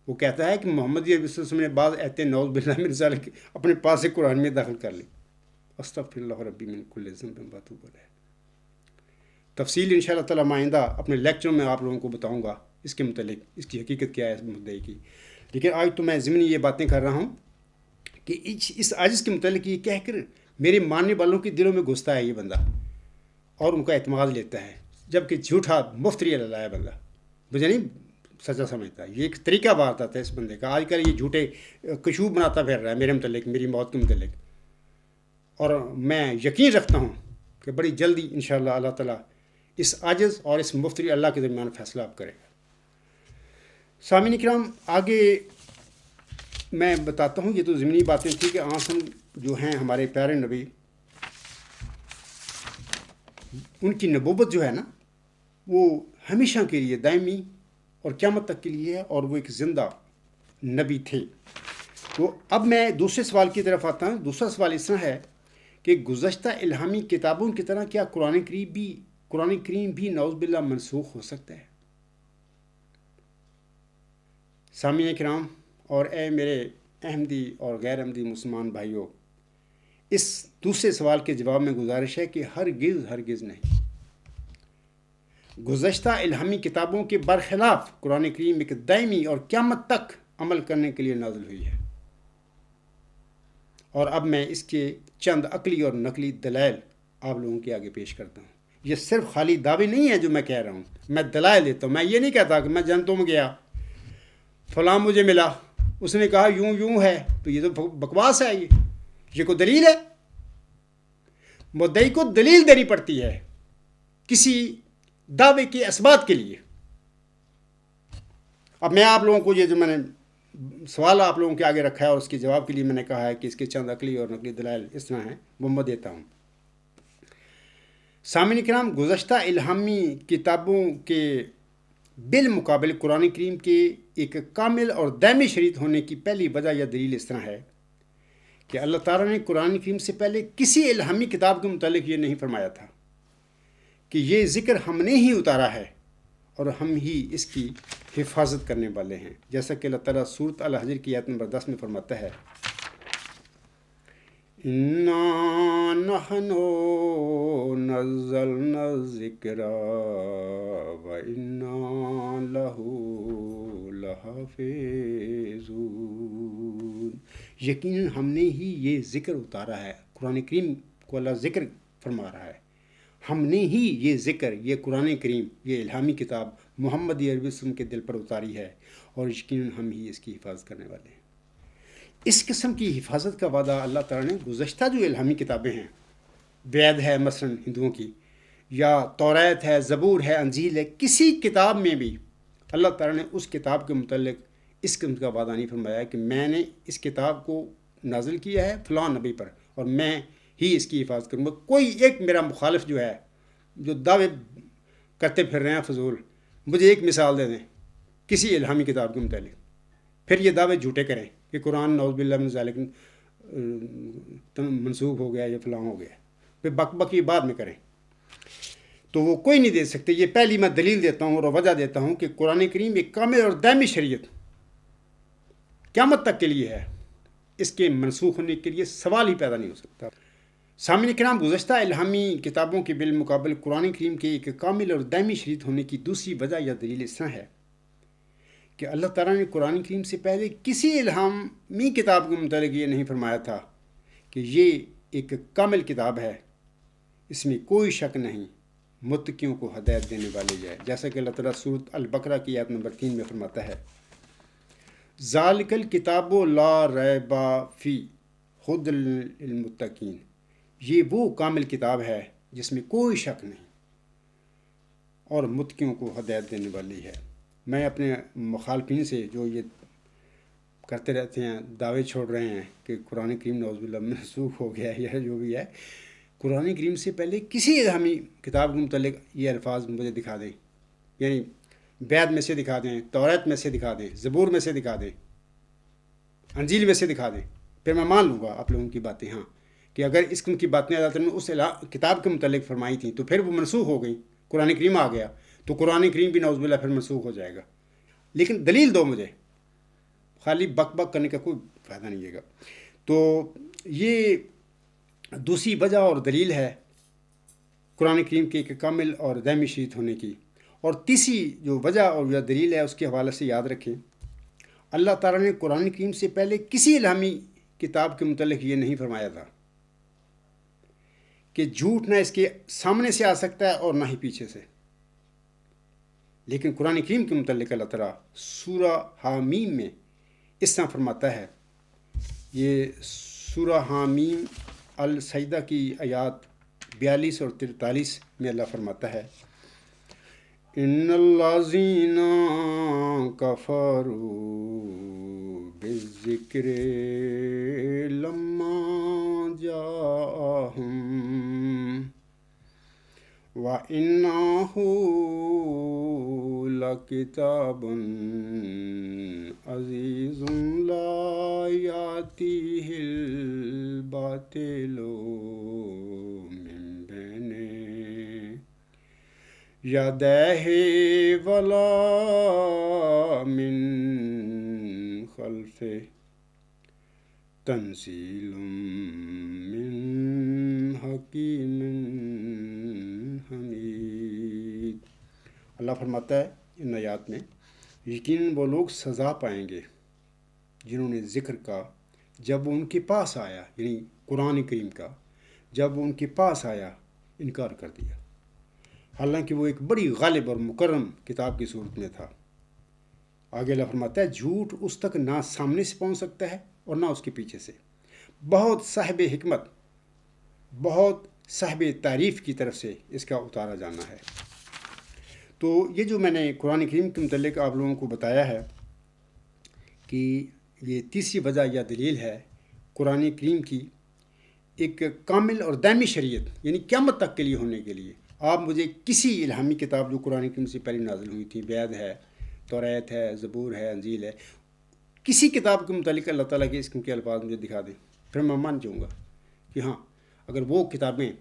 وہ کہتا ہے کہ محمد عربی وسلم نے بعض ایتیں نعوذ باللہ من ذالک اپنے پاس سے قرآن میں داخل کر لی۔ استغفر اللہ ربی من کل ذنب واتوب الیہ۔ تفصیل ان شاء اللہ تعالیٰ آئندہ اپنے لیکچر میں آپ لوگوں کو بتاؤں گا اس کے متعلق، اس کی حقیقت کیا ہے اس مدعے کی۔ لیکن آج تو میں ضمنی یہ باتیں کر رہا ہوں کہ اس عاجز کے متعلق یہ کہہ کر میرے ماننے والوں کے دلوں میں گھستا ہے یہ بندہ، اور ان کا اعتماد لیتا ہے، جبکہ جھوٹا مفتری اللہ ہے بندہ، مجھے نہیں سچا سمجھتا۔ یہ ایک طریقہ بات آتا ہے اس بندے کا، آج کل یہ جھوٹے کشوب بناتا پھر رہا ہے میرے متعلق، میری موت کے متعلق، اور میں یقین رکھتا ہوں کہ بڑی جلدی انشاءاللہ اللہ تعالیٰ اس عاجز اور اس مفتری اللہ کے درمیان فیصلہ آپ کرے گا۔ سامعین کرام، آگے میں بتاتا ہوں، یہ تو ضمنی باتیں تھیں کہ آسم جو ہیں ہمارے پیارے نبی، ان کی نبوت جو ہے نا وہ ہمیشہ کے لیے دائمی اور قیامت تک کے لیے ہے، اور وہ ایک زندہ نبی تھے۔ تو اب میں دوسرے سوال کی طرف آتا ہوں۔ دوسرا سوال اس طرح ہے کہ گزشتہ الہامی کتابوں کی طرح کیا قرآن کریم بھی نعوذ باللہ منسوخ ہو سکتا ہے؟ سامعین کرام اور اے میرے احمدی اور غیر احمدی مسلمان بھائیوں، اس دوسرے سوال کے جواب میں گزارش ہے کہ ہرگز نہیں۔ گزشتہ الہامی کتابوں کے برخلاف قرآن کریم ایک دائمی اور قیامت تک عمل کرنے کے لیے نازل ہوئی ہے، اور اب میں اس کے چند عقلی اور نقلی دلائل آپ لوگوں کے آگے پیش کرتا ہوں۔ یہ صرف خالی دعوے نہیں ہے جو میں کہہ رہا ہوں، میں دلائل دیتا ہوں۔ میں یہ نہیں کہتا کہ میں جنتوں میں گیا، فلاں مجھے ملا، اس نے کہا یوں ہے، تو یہ تو بکواس ہے، یہ کوئی دلیل ہے؟ مدعی کو دلیل دینی پڑتی ہے کسی دعوے کے اثبات کے لیے۔ اب میں آپ لوگوں کو یہ جو میں نے سوال آپ لوگوں کے آگے رکھا ہے اور اس کے جواب کے لیے میں نے کہا ہے کہ اس کے چند عقلی اور نقلی دلائل اس طرح ہیں، وہ میں دیتا ہوں۔ سامعین کرام، گزشتہ الہامی کتابوں کے بالمقابل قرآن کریم کے ایک کامل اور دائمی شریعت ہونے کی پہلی وجہ یا دلیل اس طرح ہے کہ اللہ تعالیٰ نے قرآن کریم سے پہلے کسی الہامی کتاب کے متعلق یہ نہیں فرمایا تھا کہ یہ ذکر ہم نے ہی اتارا ہے اور ہم ہی اس کی حفاظت کرنے والے ہیں، جیسا کہ اللہ تعالیٰ سورۃ الحجر کی آیت نمبر 10 میں فرماتا ہے، اِنَّا نَحْنُ نَزَّلْنَا الذِّكْرَ وَإِنَّا لَهُ لَحَافِظُونَ۔ یقیناً ہم نے ہی یہ ذکر اتارا ہے۔ قرآن کریم کو اللہ ذکر فرما رہا ہے، ہم نے ہی یہ ذکر، یہ قرآن کریم، یہ الہامی کتاب محمد عربی وسلم کے دل پر اتاری ہے اور یقیناً ہم ہی اس کی حفاظت کرنے والے ہیں۔ اس قسم کی حفاظت کا وعدہ اللہ تعالیٰ نے گزشتہ جو الہامی کتابیں ہیں، وید ہے مثلاً ہندوؤں کی، یا توریت ہے، زبور ہے، انجیل ہے، کسی کتاب میں بھی اللہ تعالیٰ نے اس کتاب کے متعلق اس قسم کا وعدہ نہیں فرمایا کہ میں نے اس کتاب کو نازل کیا ہے فلاں نبی پر اور میں ہی اس کی حفاظت کروں گا۔ کوئی ایک میرا مخالف جو ہے، جو دعوے کرتے پھر رہے ہیں فضول، مجھے ایک مثال دے دیں کسی الہامی کتاب کے متعلق، پھر یہ دعوے جھوٹے کریں کہ قرآن نعوذ باللہ من ذالک منسوخ ہو گیا یا فلاں ہو گیا، پھر بک بک یہ بعد میں کریں، تو وہ کوئی نہیں دے سکتے۔ یہ پہلی میں دلیل دیتا ہوں اور وجہ دیتا ہوں کہ قرآن کریم ایک کامل اور دائمی شریعت قیامت تک کے لیے ہے، اس کے منسوخ ہونے کے لیے سوال ہی پیدا نہیں ہو سکتا۔ سامعین کرام، گزشتہ الہامی کتابوں کے بالمقابل قرآن کریم کے ایک کامل اور دائمی شریعت ہونے کی دوسری وجہ یا دلیل اس طرح ہے کہ اللہ تعالیٰ نے قرآن کریم سے پہلے کسی الہامی کتاب کے متعلق یہ نہیں فرمایا تھا کہ یہ ایک کامل کتاب ہے، اس میں کوئی شک نہیں، متقیوں کو ہدایت دینے والی ہے، جیسا کہ اللہ تعالیٰ سورۃ البقرہ کی آیت نمبر 3 میں فرماتا ہے، ذالک الکتاب لا ریب فیہ ھدی للمتقین، یہ وہ کامل کتاب ہے جس میں کوئی شک نہیں اور متقیوں کو ہدایت دینے والی ہے۔ میں اپنے مخالفین سے جو یہ کرتے رہتے ہیں، دعوے چھوڑ رہے ہیں کہ قرآن کریم نعوذ باللہ منسوخ ہو گیا ہے یا جو بھی ہے، قرآن کریم سے پہلے کسی الہامی کتاب کے متعلق یہ الفاظ مجھے دکھا دیں، یعنی وید میں سے دکھا دیں، توریت میں سے دکھا دیں، زبور میں سے دکھا دیں، انجیل میں سے دکھا دیں، پھر میں مان لوں گا آپ لوگوں کی باتیں، ہاں، کہ اگر اس قسم کی باتیں اللہ تعالیٰ نے اس کتاب کے متعلق فرمائی تھیں تو پھر وہ منسوخ ہو گئی، قرآن کریم آ گیا تو قرآن کریم بھی نعوذ باللہ پھر منسوخ ہو جائے گا۔ لیکن دلیل دو مجھے، خالی بک بک کرنے کا کوئی فائدہ نہیں ہے گا۔ تو یہ دوسری وجہ اور دلیل ہے قرآن کریم کے ایک کامل اور دائمی شریعت ہونے کی۔ اور تیسری جو وجہ اور یا دلیل ہے اس کے حوالے سے یاد رکھیں، اللہ تعالیٰ نے قرآن کریم سے پہلے کسی الہامی کتاب کے متعلق یہ نہیں فرمایا تھا کہ جھوٹ نہ اس کے سامنے سے آ سکتا ہے اور نہ ہی پیچھے سے، لیکن قرآن کریم کے متعلق اللہ تعالیٰ سورہ حامیم میں اس طرح فرماتا ہے، یہ سورہ حامیم السجدہ کی آیات 42 اور 43 میں اللہ فرماتا ہے، ان الذین کفروا بالذکر لما جاءہم وَإِنَّهُ لَكِتَابٌ عَزِيزٌ لَا يَأْتِيهِ الْبَاطِلُ مِنْ بَيْنِ يَدَيْهِ وَلَا مِنْ خَلْفِهِ تنزیل من حکیم حمید۔ اللہ فرماتا ہے ان آیات میں، یقیناً وہ لوگ سزا پائیں گے جنہوں نے ذکر کا جب وہ ان کے پاس آیا، یعنی قرآن کریم کا جب وہ ان کے پاس آیا انکار کر دیا، حالانکہ وہ ایک بڑی غالب اور مکرم کتاب کی صورت میں تھا۔ آگے اللہ فرماتا ہے جھوٹ اس تک نہ سامنے سے پہنچ سکتا ہے اور نہ اس کے پیچھے سے، بہت صاحب حکمت، بہت صاحب تعریف کی طرف سے اس کا اتارا جانا ہے۔ تو یہ جو میں نے قرآن کریم کے متعلق آپ لوگوں کو بتایا ہے، کہ یہ تیسری وجہ یا دلیل ہے قرآن کریم کی ایک کامل اور دائمی شریعت یعنی قیامت تک کے لیے ہونے کے لیے. آپ مجھے کسی الہامی کتاب جو قرآن کریم سے پہلے نازل ہوئی تھی، بیعت ہے، توریت ہے، زبور ہے، انجیل ہے، کسی کتاب کے متعلق اللہ تعالیٰ کے اس قسم کے الفاظ مجھے دکھا دیں، پھر میں مان جاؤں گا کہ ہاں اگر وہ کتابیں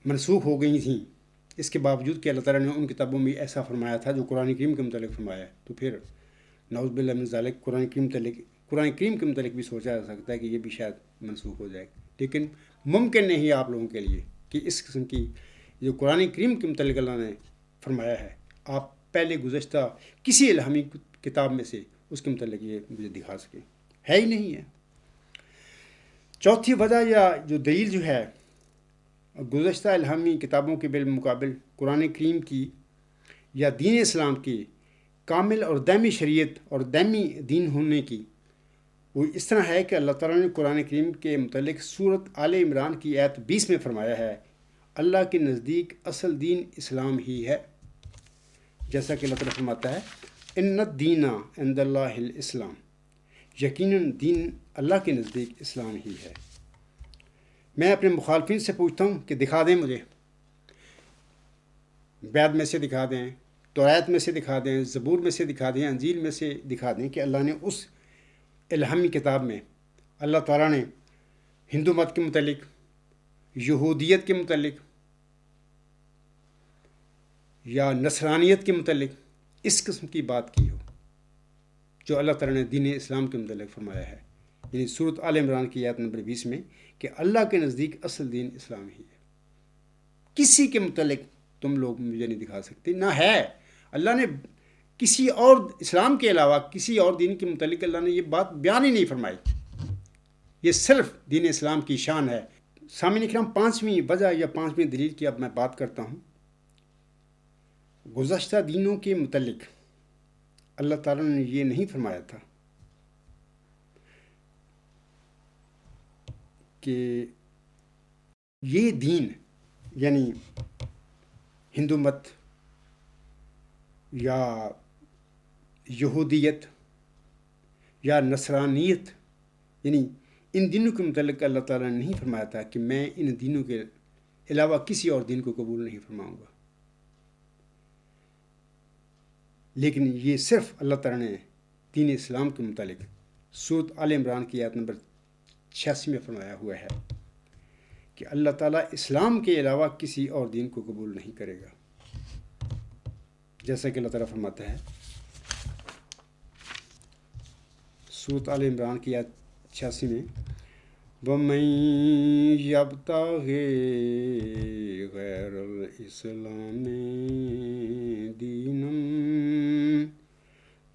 منسوخ ہو گئی تھیں اس کے باوجود کہ اللہ تعالیٰ نے ان کتابوں میں ایسا فرمایا تھا جو قرآن کریم کے متعلق فرمایا ہے، تو پھر نعوذ باللہ من ذالک قرآن کریم کے متعلق بھی سوچا جا سکتا ہے کہ یہ بھی شاید منسوخ ہو جائے. لیکن ممکن نہیں آپ لوگوں کے لیے کہ اس قسم کی جو قرآن کریم کے متعلق اللہ نے فرمایا ہے آپ پہلے گزشتہ کسی الہامی کتاب میں سے اس کے متعلق یہ مجھے دکھا سکیں، ہے ہی نہیں ہے. چوتھی وجہ یا جو دلیل جو ہے گزشتہ الہامی کتابوں کے بالمقابل قرآن کریم کی یا دین اسلام کی کامل اور دائمی شریعت اور دائمی دین ہونے کی، وہ اس طرح ہے کہ اللہ تعالیٰ نے قرآن کریم کے متعلق سورۃ آل عمران کی آیت 20 میں فرمایا ہے اللہ کے نزدیک اصل دین اسلام ہی ہے. جیسا کہ اللہ تعالیٰ فرماتا ہے ان الدین عند اللہ الاسلام، یقیناً دین اللہ کے نزدیک اسلام ہی ہے. میں اپنے مخالفین سے پوچھتا ہوں کہ دکھا دیں مجھے، بیعت میں سے دکھا دیں، توریت میں سے دکھا دیں، زبور میں سے دکھا دیں، انجیل میں سے دکھا دیں کہ اللہ نے اس الہامی کتاب میں اللہ تعالیٰ نے ہندو مت کے متعلق، یہودیت کے متعلق یا نصرانیت کے متعلق اس قسم کی بات کی ہو جو اللہ تعالیٰ نے دین اسلام کے متعلق فرمایا ہے. یعنی سورۃ آل عمران کی آیت نمبر 20 میں کہ اللہ کے نزدیک اصل دین اسلام ہی ہے. کسی کے متعلق تم لوگ مجھے نہیں دکھا سکتے، نہ ہے. اللہ نے کسی اور اسلام کے علاوہ کسی اور دین کے متعلق اللہ نے یہ بات بیان ہی نہیں فرمائی. یہ صرف دین اسلام کی شان ہے. سامعین اکرام، پانچویں وجہ یا پانچویں دلیل کی اب میں بات کرتا ہوں. گزشتہ دینوں کے متعلق اللہ تعالیٰ نے یہ نہیں فرمایا تھا کہ یہ دین یعنی ہندو مت یا یہودیت یا نصرانیت، یعنی ان دینوں کے متعلق اللہ تعالیٰ نے نہیں فرمایا تھا کہ میں ان دینوں کے علاوہ کسی اور دین کو قبول نہیں فرماؤں گا. لیکن یہ صرف اللہ تعالیٰ نے دین اسلام کے متعلق سورۃ آل عمران کی آیت نمبر 86 میں فرمایا ہوا ہے کہ اللہ تعالیٰ اسلام کے علاوہ کسی اور دین کو قبول نہیں کرے گا. جیسا کہ اللہ تعالیٰ فرماتا ہے سورۃ آل عمران کی آیت 86 میں وَمَن يَبْتَغِ غَيْرَ الْإِسْلَامِ دِينًا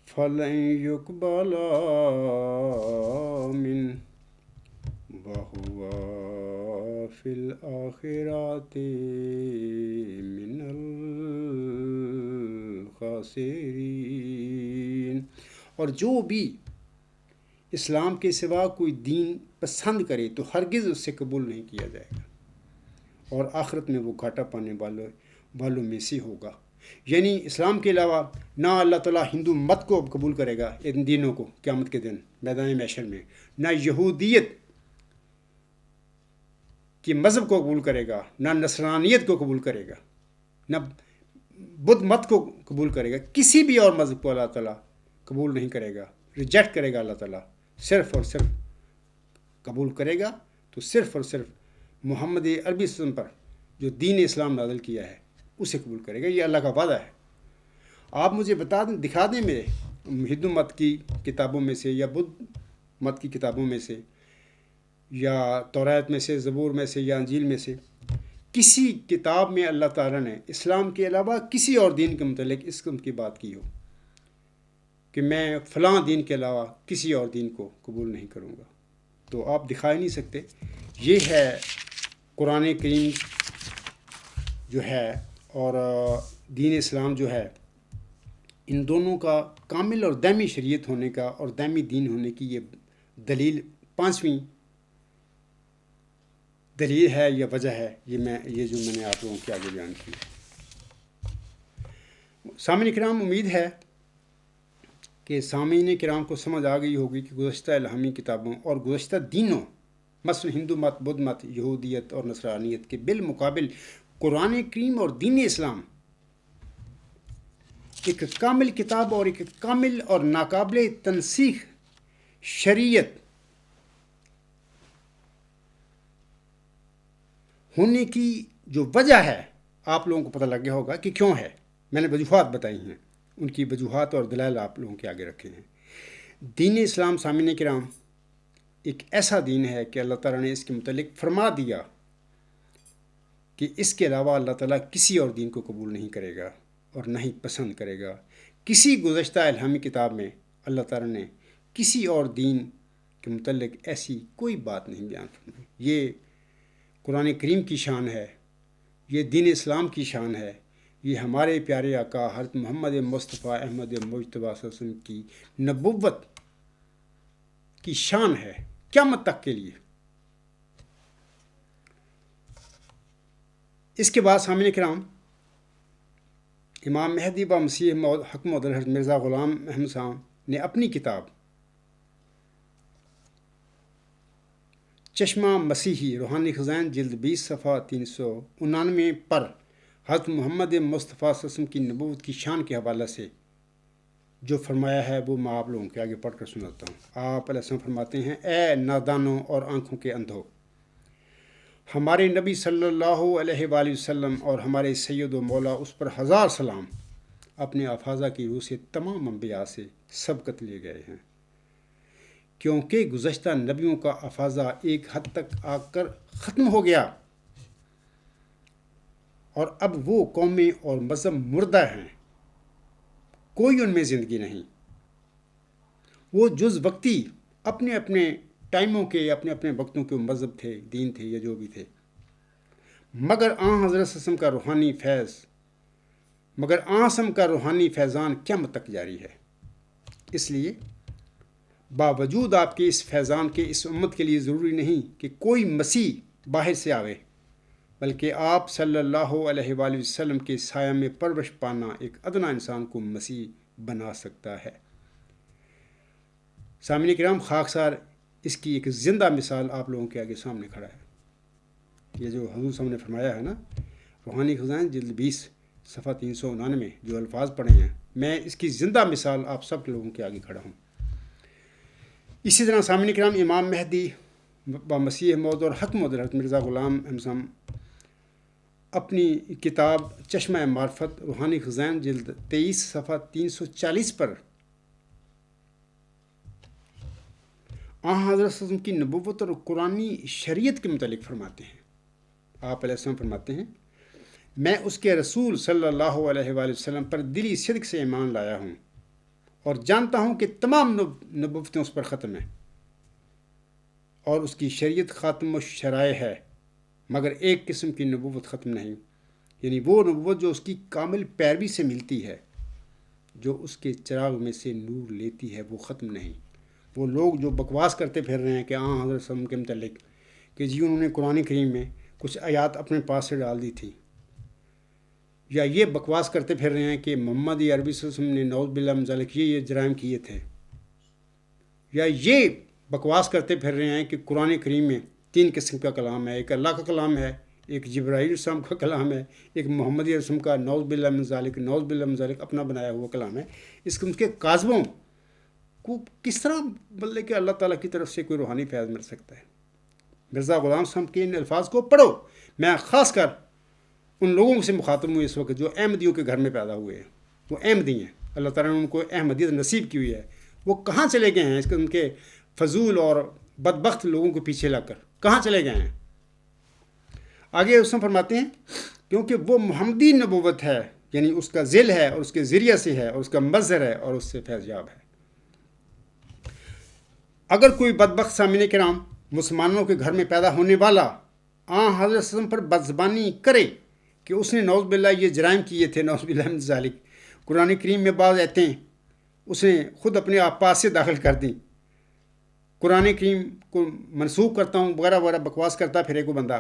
فَلَن يُقْبَلَ مِنْهُ وَهُوَ فِي الْآخِرَةِ مِنَ الْخَاسِرِينَ. اور جو بھی اسلام کے سوا کوئی دین پسند کرے تو ہرگز اس سے قبول نہیں کیا جائے گا اور آخرت میں وہ گھاٹا پانے والوں میں سے ہوگا. یعنی اسلام کے علاوہ نہ اللہ تعالیٰ ہندو مت کو قبول کرے گا ان دینوں کو قیامت کے دن میدان محشر میں، نہ یہودیت کے مذہب کو قبول کرے گا، نہ نصرانیت کو قبول کرے گا، نہ بدھ مت کو قبول کرے گا. کسی بھی اور مذہب کو اللہ تعالیٰ قبول نہیں کرے گا، ریجیکٹ کرے گا. اللہ تعالیٰ صرف اور صرف قبول کرے گا تو صرف اور صرف محمد عربی وسلم پر جو دین اسلام نازل کیا ہے اسے قبول کرے گا. یہ اللہ کا وعدہ ہے. آپ مجھے دکھا دیں میرے ہندو مت کی کتابوں میں سے یا بدھ مت کی کتابوں میں سے یا توریت میں سے، زبور میں سے یا انجیل میں سے کسی کتاب میں اللہ تعالیٰ نے اسلام کے علاوہ کسی اور دین کے متعلق اس قسم کی بات کی ہو کہ میں فلاں دین کے علاوہ کسی اور دین کو قبول نہیں کروں گا. تو آپ دکھا ہی نہیں سکتے. یہ ہے قرآن کریم جو ہے اور دین اسلام جو ہے، ان دونوں کا کامل اور دائمی شریعت ہونے کا اور دائمی دین ہونے کی یہ دلیل، پانچویں دلیل ہے یا وجہ ہے. یہ جو میں نے آپ لوگوں کے آگے بیان کی. سامعین کرام، امید ہے کہ سامعین کرام کو سمجھ آ گئی ہوگی کہ گزشتہ الہامی کتابوں اور گزشتہ دینوں مثلا ہندو مت، بدھ مت، یہودیت اور نصرانیت کے بالمقابل قرآن کریم اور دین اسلام ایک کامل کتاب اور ایک کامل اور ناقابل تنسیخ شریعت ہونے کی جو وجہ ہے آپ لوگوں کو پتہ لگ گیا ہوگا کہ کیوں ہے. میں نے وجوہات بتائی ہیں، ان کی وجوہات اور دلائل آپ لوگوں کے آگے رکھے ہیں. دین اسلام سامعین کرام ایک ایسا دین ہے کہ اللہ تعالیٰ نے اس کے متعلق فرما دیا کہ اس کے علاوہ اللہ تعالیٰ کسی اور دین کو قبول نہیں کرے گا اور نہ ہی پسند کرے گا. کسی گزشتہ الہامی کتاب میں اللہ تعالیٰ نے کسی اور دین کے متعلق ایسی کوئی بات نہیں بیان فرمائی. یہ قرآن کریم کی شان ہے، یہ دین اسلام کی شان ہے، یہ ہمارے پیارے آقا حضرت محمد مصطفیٰ احمد مجتبیٰ صلی اللہ علیہ وسلم کی نبوت کی شان ہے قیامت تک کے لیے. اس کے بعد سامعین کرام امام مہدی و مسیح حق موعود حضرت مرزا غلام احمد صاحب نے اپنی کتاب چشمہ مسیحی روحانی خزائن جلد 20 صفحہ 399 پر حضرت محمد مصطفیٰ صلی اللہ علیہ وسلم کی نبوت کی شان کے حوالے سے جو فرمایا ہے وہ میں آپ لوگوں کے آگے پڑھ کر سناتا ہوں. آپ علیہ السلام فرماتے ہیں: اے نادانوں اور آنکھوں کے اندھوں، ہمارے نبی صلی اللہ علیہ وآلہ وسلم اور ہمارے سید و مولا اس پر ہزار سلام اپنے افاضہ کی روح سے تمام انبیاء سے سبقت لے گئے ہیں، کیونکہ گزشتہ نبیوں کا افاضہ ایک حد تک آ کر ختم ہو گیا اور اب وہ قومیں اور مذہب مردہ ہیں، کوئی ان میں زندگی نہیں. وہ جز وقتی اپنے اپنے ٹائموں کے اپنے اپنے وقتوں کے مذہب تھے، دین تھے یا جو بھی تھے، مگر آن حضرت صلی اللہ علیہ وسلم کا روحانی فیضان قیامت تک جاری ہے. اس لیے باوجود آپ کے اس فیضان کے اس امت کے لیے ضروری نہیں کہ کوئی مسیح باہر سے آوے، بلکہ آپ صلی اللہ علیہ وآلہ وسلم کے سایہ میں پرورش پانا ایک ادنا انسان کو مسیح بنا سکتا ہے. سامعین کرام، خاکسار اس کی ایک زندہ مثال آپ لوگوں کے آگے سامنے کھڑا ہے. یہ جو حضور صاحب نے فرمایا ہے نا، روحانی خزائن جلد 20 صفحہ 399 جو الفاظ پڑھے ہیں، میں اس کی زندہ مثال آپ سب لوگوں کے آگے کھڑا ہوں. اسی طرح سامعین کرام، امام مہدی و مسیح موعود اور حق موعود حضرت مرزا غلام احمد صاحب اپنی کتاب چشمہ معرفت روحانی خزائن جلد 23 صفحہ 340 پر حضرت صلی اللہ علیہ وسلم کی نبوت اور قرآنی شریعت کے متعلق فرماتے ہیں. آپ علیہ السلام فرماتے ہیں: میں اس کے رسول صلی اللہ علیہ وآلہ وسلم پر دلی صدق سے ایمان لایا ہوں اور جانتا ہوں کہ تمام نبوتیں اس پر ختم ہیں اور اس کی شریعت خاتم الشرائع ہے، مگر ایک قسم کی نبوت ختم نہیں، یعنی وہ نبوت جو اس کی کامل پیروی سے ملتی ہے، جو اس کے چراغ میں سے نور لیتی ہے، وہ ختم نہیں. وہ لوگ جو بکواس کرتے پھر رہے ہیں کہ حضرت صلی اللہ علیہ وسلم کے متعلق کہ جی انہوں نے قرآن کریم میں کچھ آیات اپنے پاس سے ڈال دی تھی، یا یہ بکواس کرتے پھر رہے ہیں کہ محمد عربی صلی اللہ علیہ وسلم نے نعوذ باللہ من ذالک یہ جرائم کیے تھے، یا یہ بکواس کرتے پھر رہے ہیں کہ قرآن کریم میں 3 قسم کا کلام ہے، ایک اللہ کا کلام ہے، ایک جبرائیل السلام کا کلام ہے، ایک محمد رسول کا نعوذ باللہ من ذالک اپنا بنایا ہوا کلام ہے. اس کے کاذبوں کو کس طرح بدلے کہ اللہ تعالیٰ کی طرف سے کوئی روحانی فیض مل سکتا ہے؟ مرزا غلام صاحب کے ان الفاظ کو پڑھو. میں خاص کر ان لوگوں سے مخاطب ہوں اس وقت جو احمدیوں کے گھر میں پیدا ہوئے ہیں، وہ احمدی ہیں، اللہ تعالیٰ نے ان کو احمدیت نصیب کی ہوئی ہے. وہ کہاں چلے گئے ہیں اس ان کے فضول اور بدبخت لوگوں کو پیچھے لا کر کہاں چلے گئے ہیں؟ آگے اس میں فرماتے ہیں کیونکہ وہ محمدی نبوت ہے، یعنی اس کا ذیل ہے اور اس کے ذریعہ سے ہے اور اس کا مظہر ہے اور اس سے فیض یاب ہے. اگر کوئی بدبخت سامعین کرام مسلمانوں کے گھر میں پیدا ہونے والا حضرت صلی اللہ علیہ وسلم پر بدزبانی کرے کہ اس نے نعوذ باللہ یہ جرائم کیے تھے، نعوذ باللہ من ذالک، قرآن کریم میں بعض آیتیں اس نے خود اپنے آپ پاس سے داخل کر دیں، قرآن کریم کو منسوخ کرتا ہوں وغیرہ وغیرہ بکواس کرتا پھرے کو بندہ،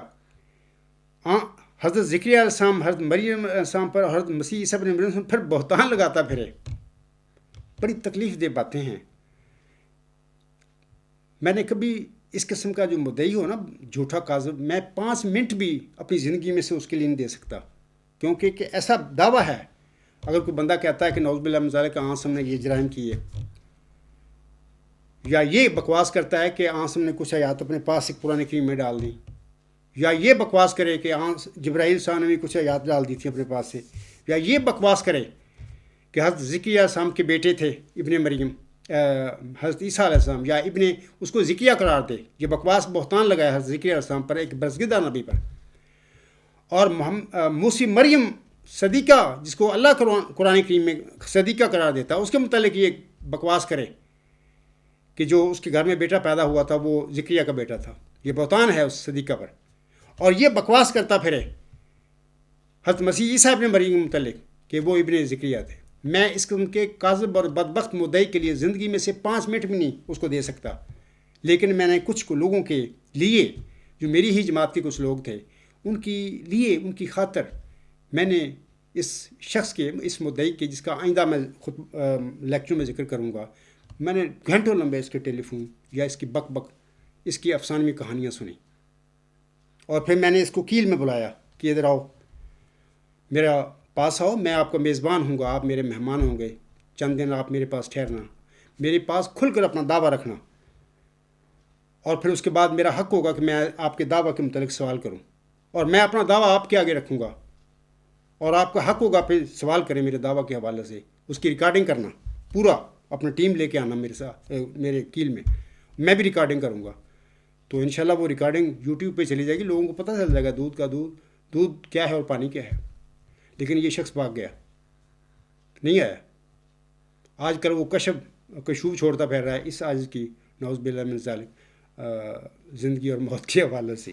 حضرت زکریا علیہ السلام، حضرت مریم علیہ السلام پر، حضرت مسیح عیسیٰ ابن مریم پھر بہتان لگاتا پھرے، بڑی تکلیف دہ باتیں ہیں. میں نے کبھی اس قسم کا جو مدعی ہو نا جھوٹا کاذب، میں 5 منٹ بھی اپنی زندگی میں سے اس کے لیے نہیں دے سکتا، کیونکہ کہ ایسا دعویٰ ہے. اگر کوئی بندہ کہتا ہے کہ نعوذ باللہ من ذالک آنسم نے یہ جرائم کیے، یا یہ بکواس کرتا ہے کہ آنسم نے کچھ آیات اپنے پاس ایک قرآن کریم میں ڈال دی، یا یہ بکواس کرے کہ جبرائیل صاحب نے بھی کچھ آیات ڈال دی تھی اپنے پاس سے، یا یہ بکواس کرے کہ حضرت زکریا علیہ السلام کے بیٹے تھے ابن مریم حضرت عیسیٰ علیہ السلام، یا ابن اس کو زکریا قرار دے. یہ بکواس بہتان لگایا حضرت زکریا علیہ السلام پر، ایک برزگدہ نبی پر. اور موسی مریم صدیقہ، جس کو اللہ قرآن کریم میں صدیقہ قرار دیتا ہے، اس کے متعلق یہ بکواس کرے کہ جو اس کے گھر میں بیٹا پیدا ہوا تھا وہ زکریا کا بیٹا تھا. یہ بہتان ہے اس صدیقہ پر. اور یہ بکواس کرتا پھرے حضرت مسیح عیسیٰ ابن مریم کے متعلق کہ وہ ابن زکریا تھے. میں اس قسم کے کاذب اور بدبخت مدعی کے لیے زندگی میں سے 5 منٹ بھی نہیں اس کو دے سکتا. لیکن میں نے کچھ لوگوں کے لیے، جو میری ہی جماعت کے کچھ لوگ تھے، ان کی لیے، ان کی خاطر میں نے اس شخص کے، اس مدعی کے، جس کا آئندہ میں خود لیکچر میں ذکر کروں گا، میں نے گھنٹوں لمبے اس کے ٹیلی فون یا اس کی بک بک، اس کی افسانوی کہانیاں سنی. اور پھر میں نے اس کو کیل میں بلایا کہ ادھر آؤ، میرا پاس آؤ، میں آپ کا میزبان ہوں گا، آپ میرے مہمان ہوں گے، چند دن آپ میرے پاس ٹھہرنا، میرے پاس کھل کر اپنا دعویٰ رکھنا، اور پھر اس کے بعد میرا حق ہوگا کہ میں آپ کے دعویٰ کے متعلق سوال کروں، اور میں اپنا دعویٰ آپ کے آگے رکھوں گا، اور آپ کا حق ہوگا پھر سوال کریں میرے دعویٰ کے حوالے سے، اس کی ریکارڈنگ کرنا پورا، اپنا ٹیم لے کے آنا میرے ساتھ، میرے کیل میں بھی ریکارڈنگ کروں گا. تو انشاءاللہ وہ ریکارڈنگ یوٹیوب پہ چلی جائے گی، لوگوں کو پتہ چل جائے گا دودھ کا دودھ کیا ہے اور پانی کیا ہے. لیکن یہ شخص بھاگ گیا، نہیں آیا. آج کل وہ کشوب چھوڑتا پھر رہا ہے اس عاجز کی، نعوذ باللہ من ذالک، زندگی اور موت کے حوالے سے.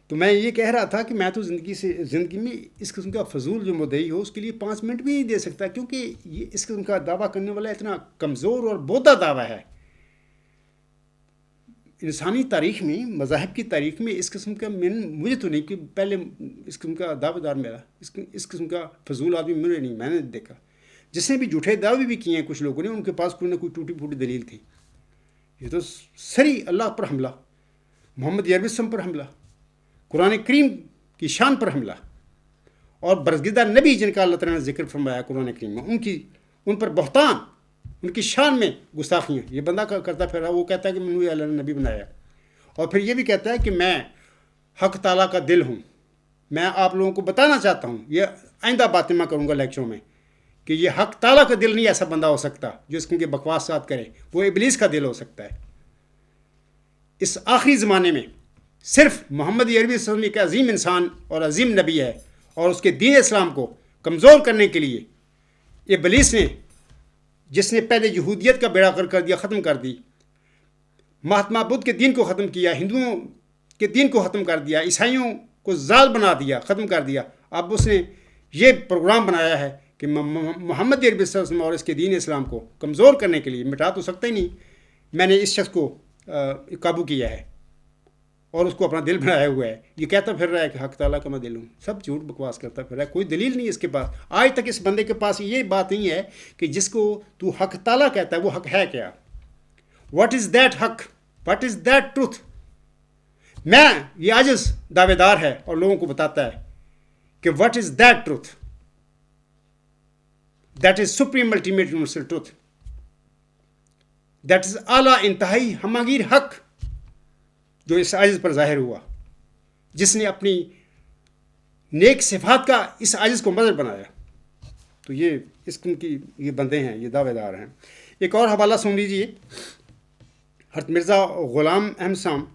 تو میں یہ کہہ رہا تھا کہ میں تو زندگی میں اس قسم کا فضول جو مدعی ہو اس کے لیے 5 منٹ بھی نہیں دے سکتا، کیونکہ یہ اس قسم کا دعویٰ کرنے والا اتنا کمزور اور بودھا دعویٰ ہے. انسانی تاریخ میں، مذاہب کی تاریخ میں اس قسم کا مجھے تو نہیں کہ پہلے اس قسم کا دعوے دار میرا، اس قسم کا فضول آدمی مجھے نہیں، میں نے دیکھا. جس نے بھی جھوٹے دعوے بھی کیے ہیں کچھ لوگوں نے، ان کے پاس کوئی نہ کوئی ٹوٹی پھوٹی دلیل تھی. یہ تو سری اللہ پر حملہ، محمد عربی وسلم پر حملہ، قرآن کریم کی شان پر حملہ، اور برگزیدہ نبی جن کا اللہ تعالیٰ نے ذکر فرمایا قرآن کریم میں، ان پر بہتان، ان کی شان میں گستاخیاں یہ بندہ کرتا پھر رہا. وہ کہتا ہے کہ مجھے اللہ نے نبی بنایا، اور پھر یہ بھی کہتا ہے کہ میں حق تعالیٰ کا دل ہوں. میں آپ لوگوں کو بتانا چاہتا ہوں، یہ آئندہ باتیں میں کروں گا لیکچروں میں، کہ یہ حق تعالیٰ کا دل نہیں ایسا بندہ ہو سکتا جو اس کے بکواسات کرے، وہ ابلیس کا دل ہو سکتا ہے. اس آخری زمانے میں صرف محمد عربی صلی اللہ علیہ وسلم ایک عظیم انسان اور عظیم نبی ہے، اور اس کے دین اسلام کو کمزور کرنے کے لیے ابلیس نے، جس نے پہلے یہودیت کا بیڑا غرق کر دیا، ختم کر دی، مہاتما بدھ کے دین کو ختم کیا، ہندوؤں کے دین کو ختم کر دیا، عیسائیوں کو ضال بنا دیا، ختم کر دیا. اب اس نے یہ پروگرام بنایا ہے کہ محمد عربی صلی اللہ علیہ وسلم اور اس کے دین اسلام کو کمزور کرنے کے لیے، مٹا تو سکتا ہی نہیں، میں نے اس شخص کو قابو کیا ہے اور اس کو اپنا دل بنایا ہوا ہے. یہ کہتا پھر رہا ہے کہ حق تعالیٰ کا میں دل ہوں. سب جھوٹ بکواس کرتا پھر رہا ہے، کوئی دلیل نہیں اس کے پاس. آج تک اس بندے کے پاس یہ بات نہیں ہے کہ جس کو تو حق تعالیٰ کہتا ہے وہ حق ہے کیا. واٹ از دیٹ حق، واٹ از دیٹ ٹروتھ. میں یہ عاجز دعوے دار ہے اور لوگوں کو بتاتا ہے کہ what is that truth, that is supreme ultimate universal truth, that is اعلیٰ انتہائی ہمگیر حق جو اس عاجز پر ظاہر ہوا، جس نے اپنی نیک صفات کا اس عاجز کو مظہر بنایا. تو یہ اس قسم کی یہ بندے ہیں، یہ دعوے دار ہیں. ایک اور حوالہ سن لیجیے. حضرت مرزا غلام احمد صاحب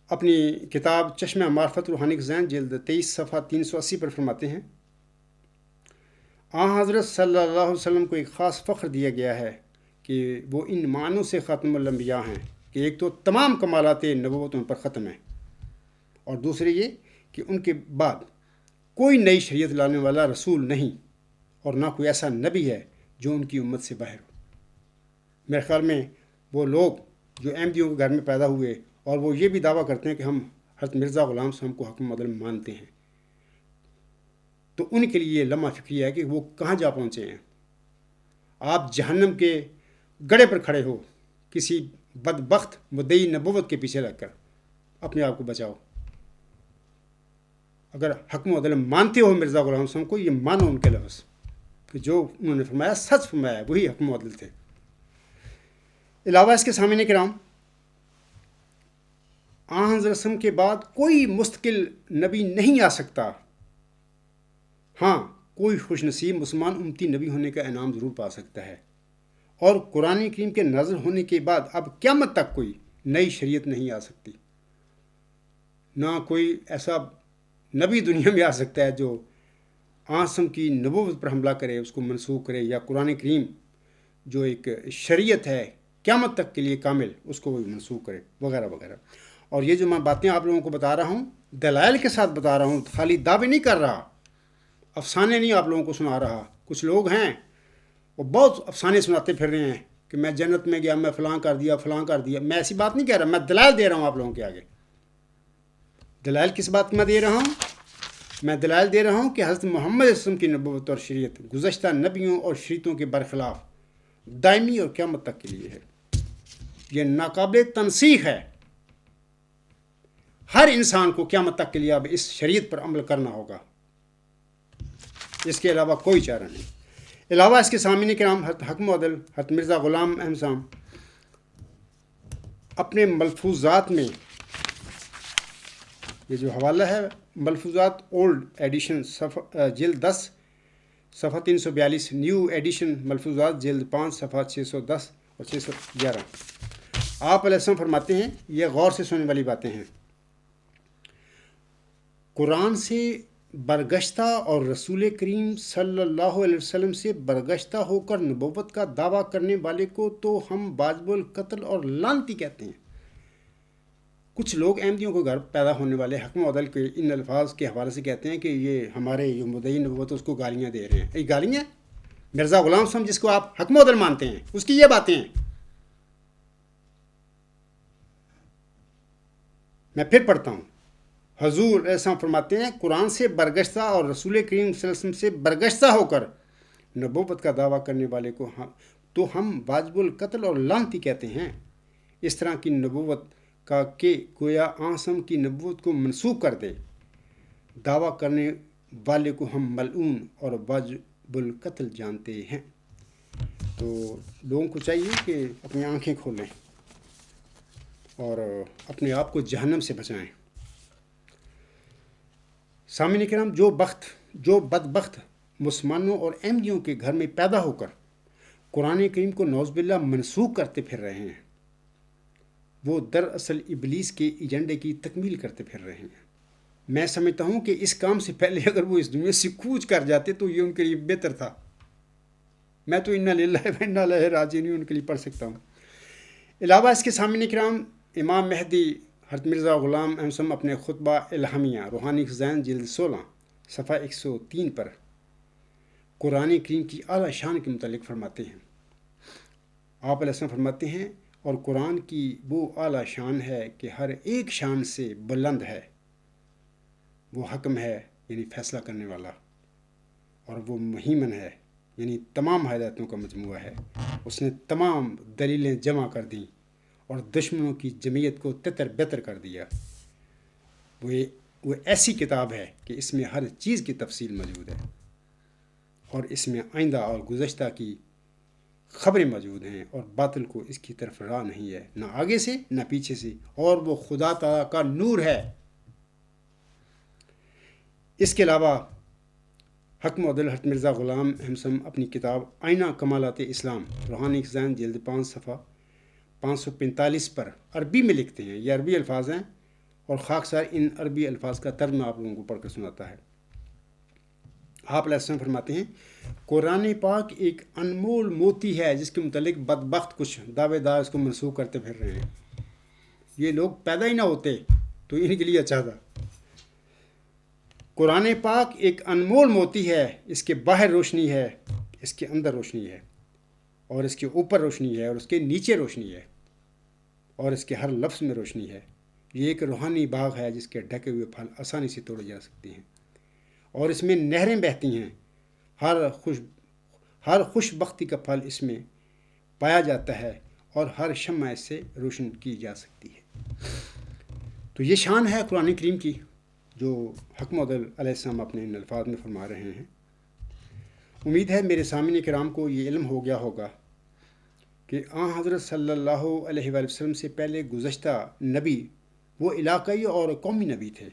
اپنی کتاب چشمہ معرفت روحانی خزائن جلد 23 صفحہ 380 پر فرماتے ہیں، حضرت صلی اللہ علیہ وسلم کو ایک خاص فخر دیا گیا ہے کہ وہ ان معنوں سے خاتم الانبیاء ہیں کہ ایک تو تمام کمالات نبوت ان پر ختم ہیں، اور دوسرے یہ کہ ان کے بعد کوئی نئی شریعت لانے والا رسول نہیں، اور نہ کوئی ایسا نبی ہے جو ان کی امت سے باہر ہو. میرے خیال میں وہ لوگ جو احمدیوں کے گھر میں پیدا ہوئے اور وہ یہ بھی دعویٰ کرتے ہیں کہ ہم حضرت مرزا غلام صاحب کو حکم عدل مانتے ہیں، تو ان کے لیے یہ لمحہ فکری ہے کہ وہ کہاں جا پہنچے ہیں. آپ جہنم کے گڑھے پر کھڑے ہو کسی بدبخت مدعی نبوت کے پیچھے لگ کر، اپنے آپ کو بچاؤ۔ اگر حکم و عدل مانتے ہو مرزا غلام حسن کو، یہ مانو ان کے لفظ کہ جو انہوں نے فرمایا سچ فرمایا، وہی حکم و عدل تھے۔ علاوہ اس کے سامعین کرام، آن حضرت وسلم کے بعد کوئی مستقل نبی نہیں آ سکتا۔ ہاں، کوئی خوش نصیب مسلمان امتی نبی ہونے کا انعام ضرور پا سکتا ہے، اور قرآن کریم کے نازل ہونے کے بعد اب قیامت تک کوئی نئی شریعت نہیں آ سکتی، نہ کوئی ایسا نبی دنیا میں آ سکتا ہے جو آسم کی نبوت پر حملہ کرے، اس کو منسوخ کرے، یا قرآن کریم جو ایک شریعت ہے قیامت تک کے لیے کامل، اس کو وہ منسوخ کرے، وغیرہ وغیرہ۔ اور یہ جو میں باتیں آپ لوگوں کو بتا رہا ہوں، دلائل کے ساتھ بتا رہا ہوں، خالی دعوے نہیں کر رہا، افسانے نہیں آپ لوگوں کو سنا رہا۔ کچھ لوگ ہیں وہ بہت افسانے سناتے پھر رہے ہیں کہ میں جنت میں گیا، میں فلاں کر دیا، فلاں کر دیا۔ میں ایسی بات نہیں کہہ رہا، میں دلائل دے رہا ہوں آپ لوگوں کے آگے۔ دلائل کس بات میں دے رہا ہوں؟ میں دلائل دے رہا ہوں کہ حضرت محمد صلی اللہ علیہ وسلم کی نبوت اور شریعت گزشتہ نبیوں اور شریعتوں کے برخلاف دائمی اور قیامت تک کے لیے ہے۔ یہ ناقابل تنسیخ ہے۔ ہر انسان کو قیامت تک کے لیے اب اس شریعت پر عمل کرنا ہوگا، اس کے علاوہ کوئی چارہ نہیں۔ علاوہ اس کے سامعین کرام، حکم و عدل حضرت مرزا غلام احمد صاحب اپنے ملفوظات میں، یہ جو حوالہ ہے ملفوظات اولڈ ایڈیشن جلد 10 صفحہ 342، نیو ایڈیشن ملفوظات جلد 5 صفحہ 610 اور 611، آپ علیہ السلام فرماتے ہیں، یہ غور سے سننے والی باتیں ہیں، قرآن سے برگشتہ اور رسول کریم صلی اللہ علیہ وسلم سے برگشتہ ہو کر نبوت کا دعویٰ کرنے والے کو تو ہم واجب القتل اور لعنتی کہتے ہیں۔ کچھ لوگ احمدیوں کو گھر پیدا ہونے والے حکم و عدل کے ان الفاظ کے حوالے سے کہتے ہیں کہ یہ ہمارے جو مدعی نبوت اس کو گالیاں دے رہے ہیں۔ یہ گالیاں؟ مرزا غلام صاحب جس کو آپ حکم و عدل مانتے ہیں، اس کی یہ باتیں ہیں۔ میں پھر پڑھتا ہوں، حضور علیہ السلام فرماتے ہیں، قرآن سے برگشتہ اور رسول کریم صلی اللہ علیہ وسلم سے برگشتہ ہو کر نبوت کا دعویٰ کرنے والے کو تو ہم واجب القتل اور لعنتی کہتے ہیں۔ اس طرح کی نبوت کا کہ گویا آسم کی نبوت کو منسوخ کر دے، دعویٰ کرنے والے کو ہم ملعون اور واجب القتل جانتے ہیں۔ تو لوگوں کو چاہیے کہ اپنی آنکھیں کھولیں اور اپنے آپ کو جہنم سے بچائیں۔ سامعین کرام، جو بدبخت مسلمانوں اور احمدیوں کے گھر میں پیدا ہو کر قرآن کریم کو نعوذ باللہ منسوخ کرتے پھر رہے ہیں، وہ دراصل ابلیس کے ایجنڈے کی تکمیل کرتے پھر رہے ہیں۔ میں سمجھتا ہوں کہ اس کام سے پہلے اگر وہ اس دنیا سے کوچ کر جاتے تو یہ ان کے لیے بہتر تھا۔ میں تو انا للہ و انا الیہ راجعون ان کے لیے پڑھ سکتا ہوں۔ علاوہ اس کے سامعین کرام، امام مہدی حضرت مرزا غلام احمد صاحب اپنے خطبہ الہامیہ روحانی خزائن جلد 16 صفحہ 103 پر قرآن کریم کی اعلیٰ شان کے متعلق فرماتے ہیں۔ آپ علیہ السلام فرماتے ہیں، اور قرآن کی وہ اعلیٰ شان ہے کہ ہر ایک شان سے بلند ہے، وہ حکم ہے یعنی فیصلہ کرنے والا، اور وہ مہیمن ہے یعنی تمام ہدایتوں کا مجموعہ ہے۔ اس نے تمام دلیلیں جمع کر دیں اور دشمنوں کی جمعیت کو تتر بتر کر دیا۔ وہ ایسی کتاب ہے کہ اس میں ہر چیز کی تفصیل موجود ہے، اور اس میں آئندہ اور گزشتہ کی خبریں موجود ہیں، اور باطل کو اس کی طرف راہ نہیں ہے، نہ آگے سے نہ پیچھے سے، اور وہ خدا تعالیٰ کا نور ہے۔ اس کے علاوہ حکم و عدل حضرت مرزا غلام احمد صاحب اپنی کتاب آئینہ کمالات اسلام روحانی خزائن جلد 5 صفحہ 545 پر عربی میں لکھتے ہیں۔ یہ عربی الفاظ ہیں، اور خاکسار ان عربی الفاظ کا ترجمہ آپ لوگوں کو پڑھ کر سناتا ہے۔ آپ علیہ السلام فرماتے ہیں، قرآن پاک ایک انمول موتی ہے جس کے متعلق بدبخت کچھ دعوے دار اس کو منسوخ کرتے پھر رہے ہیں۔ یہ لوگ پیدا ہی نہ ہوتے تو ان کے لیے اچھا تھا۔ قرآن پاک ایک انمول موتی ہے، اس کے باہر روشنی ہے، اس کے اندر روشنی ہے، اور اس کے اوپر روشنی ہے، اور اس کے نیچے روشنی ہے، اور اس کے ہر لفظ میں روشنی ہے۔ یہ ایک روحانی باغ ہے جس کے ڈھکے ہوئے پھل آسانی سے توڑے جا سکتے ہیں، اور اس میں نہریں بہتی ہیں، ہر خوش بختی کا پھل اس میں پایا جاتا ہے اور ہر شمع اس سے روشن کی جا سکتی ہے۔ تو یہ شان ہے قرآن کریم کی جو حق مدل علیہ السلام اپنے ان الفاظ میں فرما رہے ہیں۔ امید ہے میرے سامعین کرام کو یہ علم ہو گیا ہوگا کہ حضرت صلی اللہ علیہ وآلہ وسلم سے پہلے گزشتہ نبی وہ علاقائی اور قومی نبی تھے،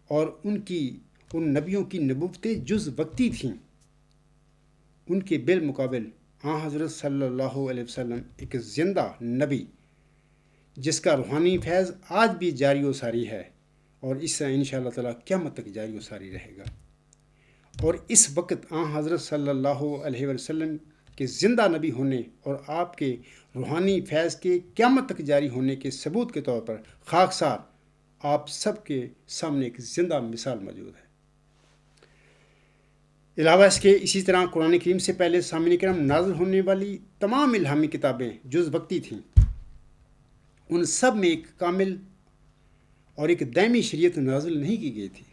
اور ان نبیوں کی نبوتیں جز وقتی تھیں۔ ان کے بالمقابل حضرت صلی اللہ علیہ وسلم ایک زندہ نبی جس کا روحانی فیض آج بھی جاری و ساری ہے، اور اس سے انشاءاللہ تعالیٰ قیامت تک جاری و ساری رہے گا۔ اور اس وقت حضرت صلی اللہ علیہ وسلم کے زندہ نبی ہونے اور آپ کے روحانی فیض کے قیامت تک جاری ہونے کے ثبوت کے طور پر خاکسار آپ سب کے سامنے ایک زندہ مثال موجود ہے۔ علاوہ اس کے اسی طرح قرآن کریم سے پہلے سامعین کرام نازل ہونے والی تمام الہامی کتابیں جز وقتی تھیں، ان سب میں ایک کامل اور ایک دائمی شریعت نازل نہیں کی گئی تھی۔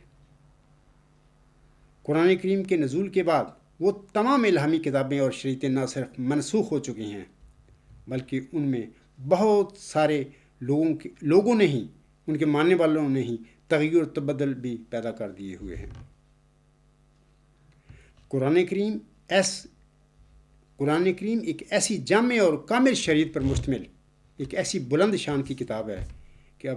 قرآن کریم کے نزول کے بعد وہ تمام الہامی کتابیں اور شریعتیں نہ صرف منسوخ ہو چکی ہیں بلکہ ان میں بہت سارے لوگوں نے ہی، ان کے ماننے والوں نے ہی تغیر و تبدل بھی پیدا کر دیے ہوئے ہیں۔ قرآن کریم ایک ایسی جامع اور کامل شریعت پر مشتمل ایک ایسی بلند شان کی کتاب ہے کہ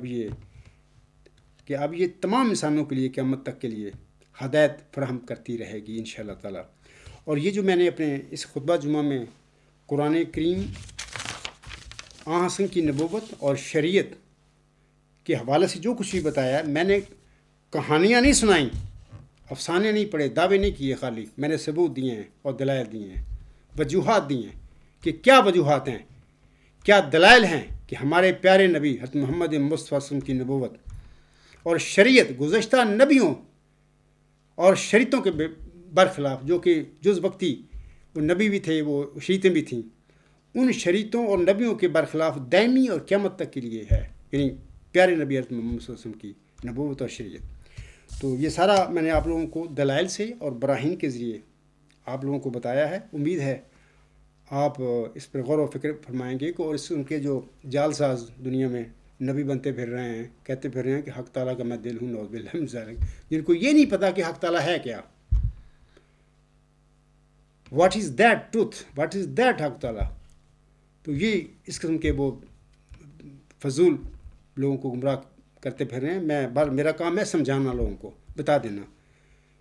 اب یہ تمام انسانوں کے لیے قیامت تک کے لیے ہدایت فراہم کرتی رہے گی انشاءاللہ تعالیٰ۔ اور یہ جو میں نے اپنے اس خطبہ جمعہ میں قرآن کریم حسن کی نبوت اور شریعت کے حوالے سے جو کچھ بھی بتایا، میں نے کہانیاں نہیں سنائیں، افسانے نہیں پڑھے، دعوے نہیں کیے، خالی میں نے ثبوت دیے ہیں اور دلائل دیے ہیں، وجوہات دی ہیں کہ کیا وجوہات ہیں، کیا دلائل ہیں کہ ہمارے پیارے نبی حضرت محمد مصطفیٰ صلی اللہ علیہ وسلم کی نبوت اور شریعت گزشتہ نبیوں اور شریعتوں کے برخلاف، جو کہ جز وقتی وہ نبی بھی تھے، وہ شریعتیں بھی تھیں، ان شریعتوں اور نبیوں کے برخلاف دائمی اور قیامت تک کے لیے ہے، یعنی پیارے نبی حضرت محمد صلی اللہ علیہ وسلم کی نبوت اور شریعت۔ تو یہ سارا میں نے آپ لوگوں کو دلائل سے اور براہین کے ذریعے آپ لوگوں کو بتایا ہے۔ امید ہے آپ اس پر غور و فکر فرمائیں گے اور ان کے جو جال ساز دنیا میں نبی بنتے پھر رہے ہیں، کہتے پھر رہے ہیں کہ حق تعالیٰ کا میں دل ہوں، نعوذ باللہ من ذالک، جن کو یہ نہیں پتا کہ حق تعالیٰ ہے کیا، what is that truth, what is that حق تعالیٰ۔ تو یہ اس قسم کے وہ فضول لوگوں کو گمراہ کرتے پھر رہے ہیں۔ میرا کام ہے سمجھانا، لوگوں کو بتا دینا،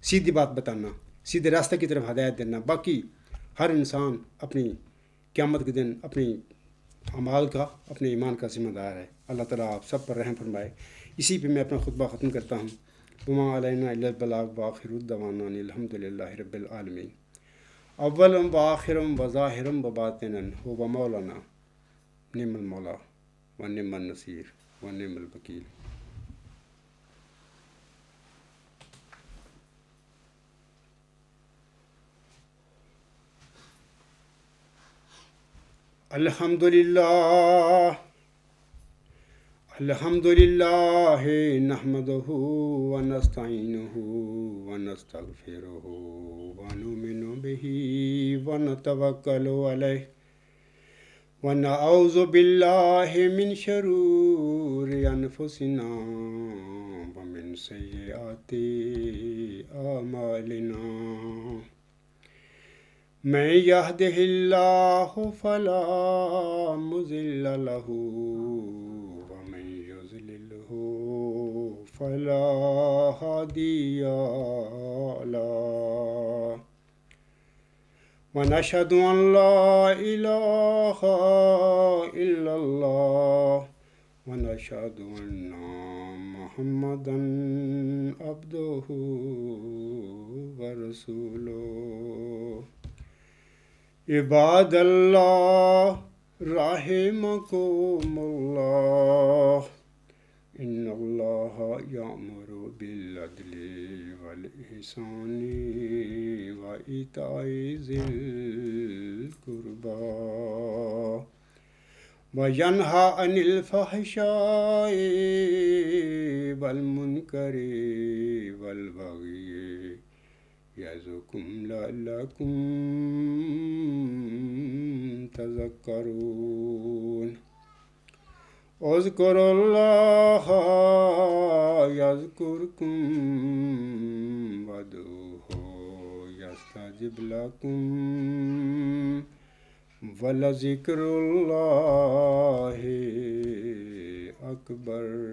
سیدھی بات بتانا، سیدھے راستے کی طرف ہدایت دینا۔ باقی ہر انسان اپنی قیامت کے دن اپنی اعمال کا، اپنے ایمان کا ذمہ دار ہے۔ اللہ تعالیٰ آپ سب پر رحم فرمائے۔ اسی پہ میں اپنا خطبہ ختم کرتا ہوں۔ وما علینا الا البلاغ وآخر الدعوانا الحمد للہ رب العالمین۔ اولم وآخرم وظاہرم وباطنن هو مولانا نعم المولا ونعم النصیر ونعم الوکیل۔ الحمد للہ نحمدہ ونستعینہ ونستغفرہ ونؤمن بہ ونتوکل علیہ ونعوذ باللہ من شرور انفسنا ومن سیئات اعمالنا۔ من يهده الله فلا مضل له ومن يضلله فلا هادي له، ونشهد أن لا إله إلا الله ونشهد أن محمدا عبده ورسوله۔ عباد اللہ رحمکم اللہ، ان اللہ یأمر بالعدل والإحسان وإیتاء ذی القربى وینہی عن الفحشاء والمنکر والبغی يعظكم لعلكم تذكرون اذكروا الله يذكركم وادعوه يستجب لكم ولذكر الله أكبر.